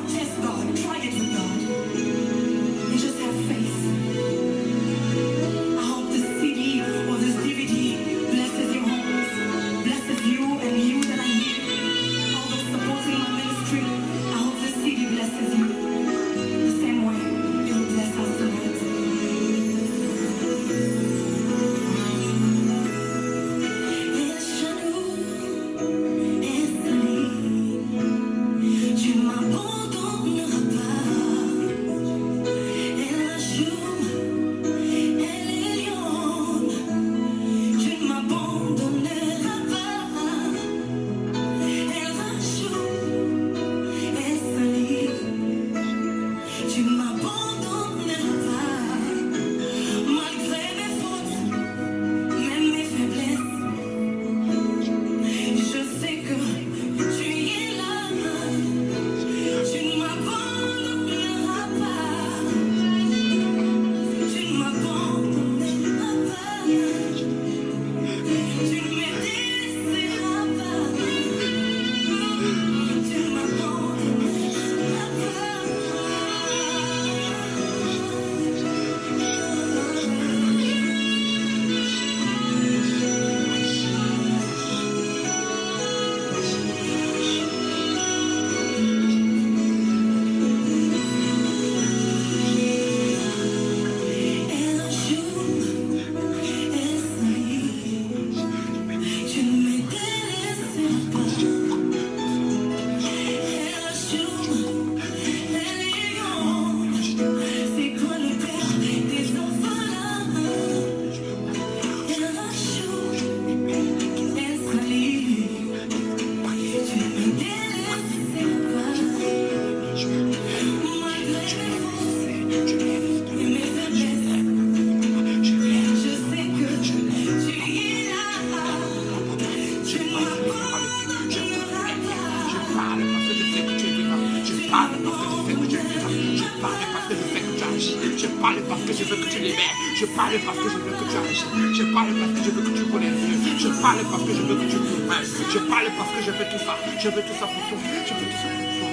parle parce que je veux que tu libères. Je parle parce que je veux que tu agis. Je parle parce que je veux que tu connaisses Dieu. Je parle parce que je veux que tu comprennes. Je parle parce que je veux tout ça. Je veux tout ça pour toi. Je veux tout ça pour toi.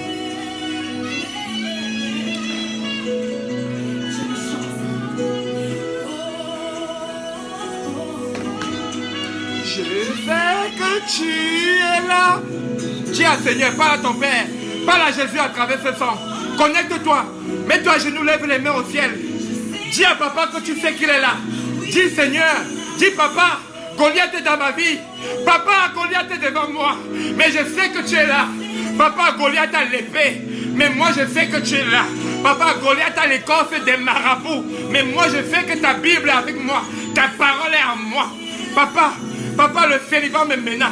Je sais que tu es là. Dis à Seigneur, parle à ton Père. Parle à Jésus à travers ce sang. Connecte-toi. Mets-toi à genoux, lève les mains au ciel. Dis à papa que tu sais qu'il est là. Dis Seigneur, dis papa, Goliath est dans ma vie. Papa, Goliath est devant moi. Mais je sais que tu es là. Papa, Goliath a l'épée. Mais moi je sais que tu es là. Papa, Goliath a l'écorce des marabouts. Mais moi je sais que ta Bible est avec moi. Ta parole est en moi. Papa, le célibat me menace.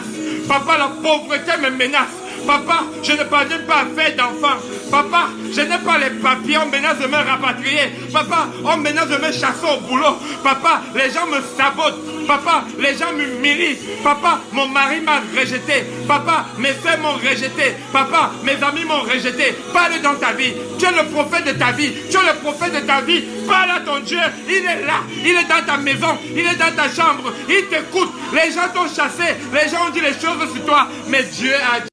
Papa, la pauvreté me menace. Papa, je ne parviens pas à faire d'enfants. Papa, je n'ai pas les papiers, on menace de me rapatrier. Papa, on menace de me chasser au boulot. Papa, les gens me sabotent. Papa, les gens m'humilient. Papa, mon mari m'a rejeté. Papa, mes frères m'ont rejeté. Papa, mes amis m'ont rejeté. Parle dans ta vie. Tu es le prophète de ta vie. Tu es le prophète de ta vie. Parle à ton Dieu. Il est là. Il est dans ta maison. Il est dans ta chambre. Il t'écoute. Les gens t'ont chassé. Les gens ont dit les choses sur toi. Mais Dieu a dit.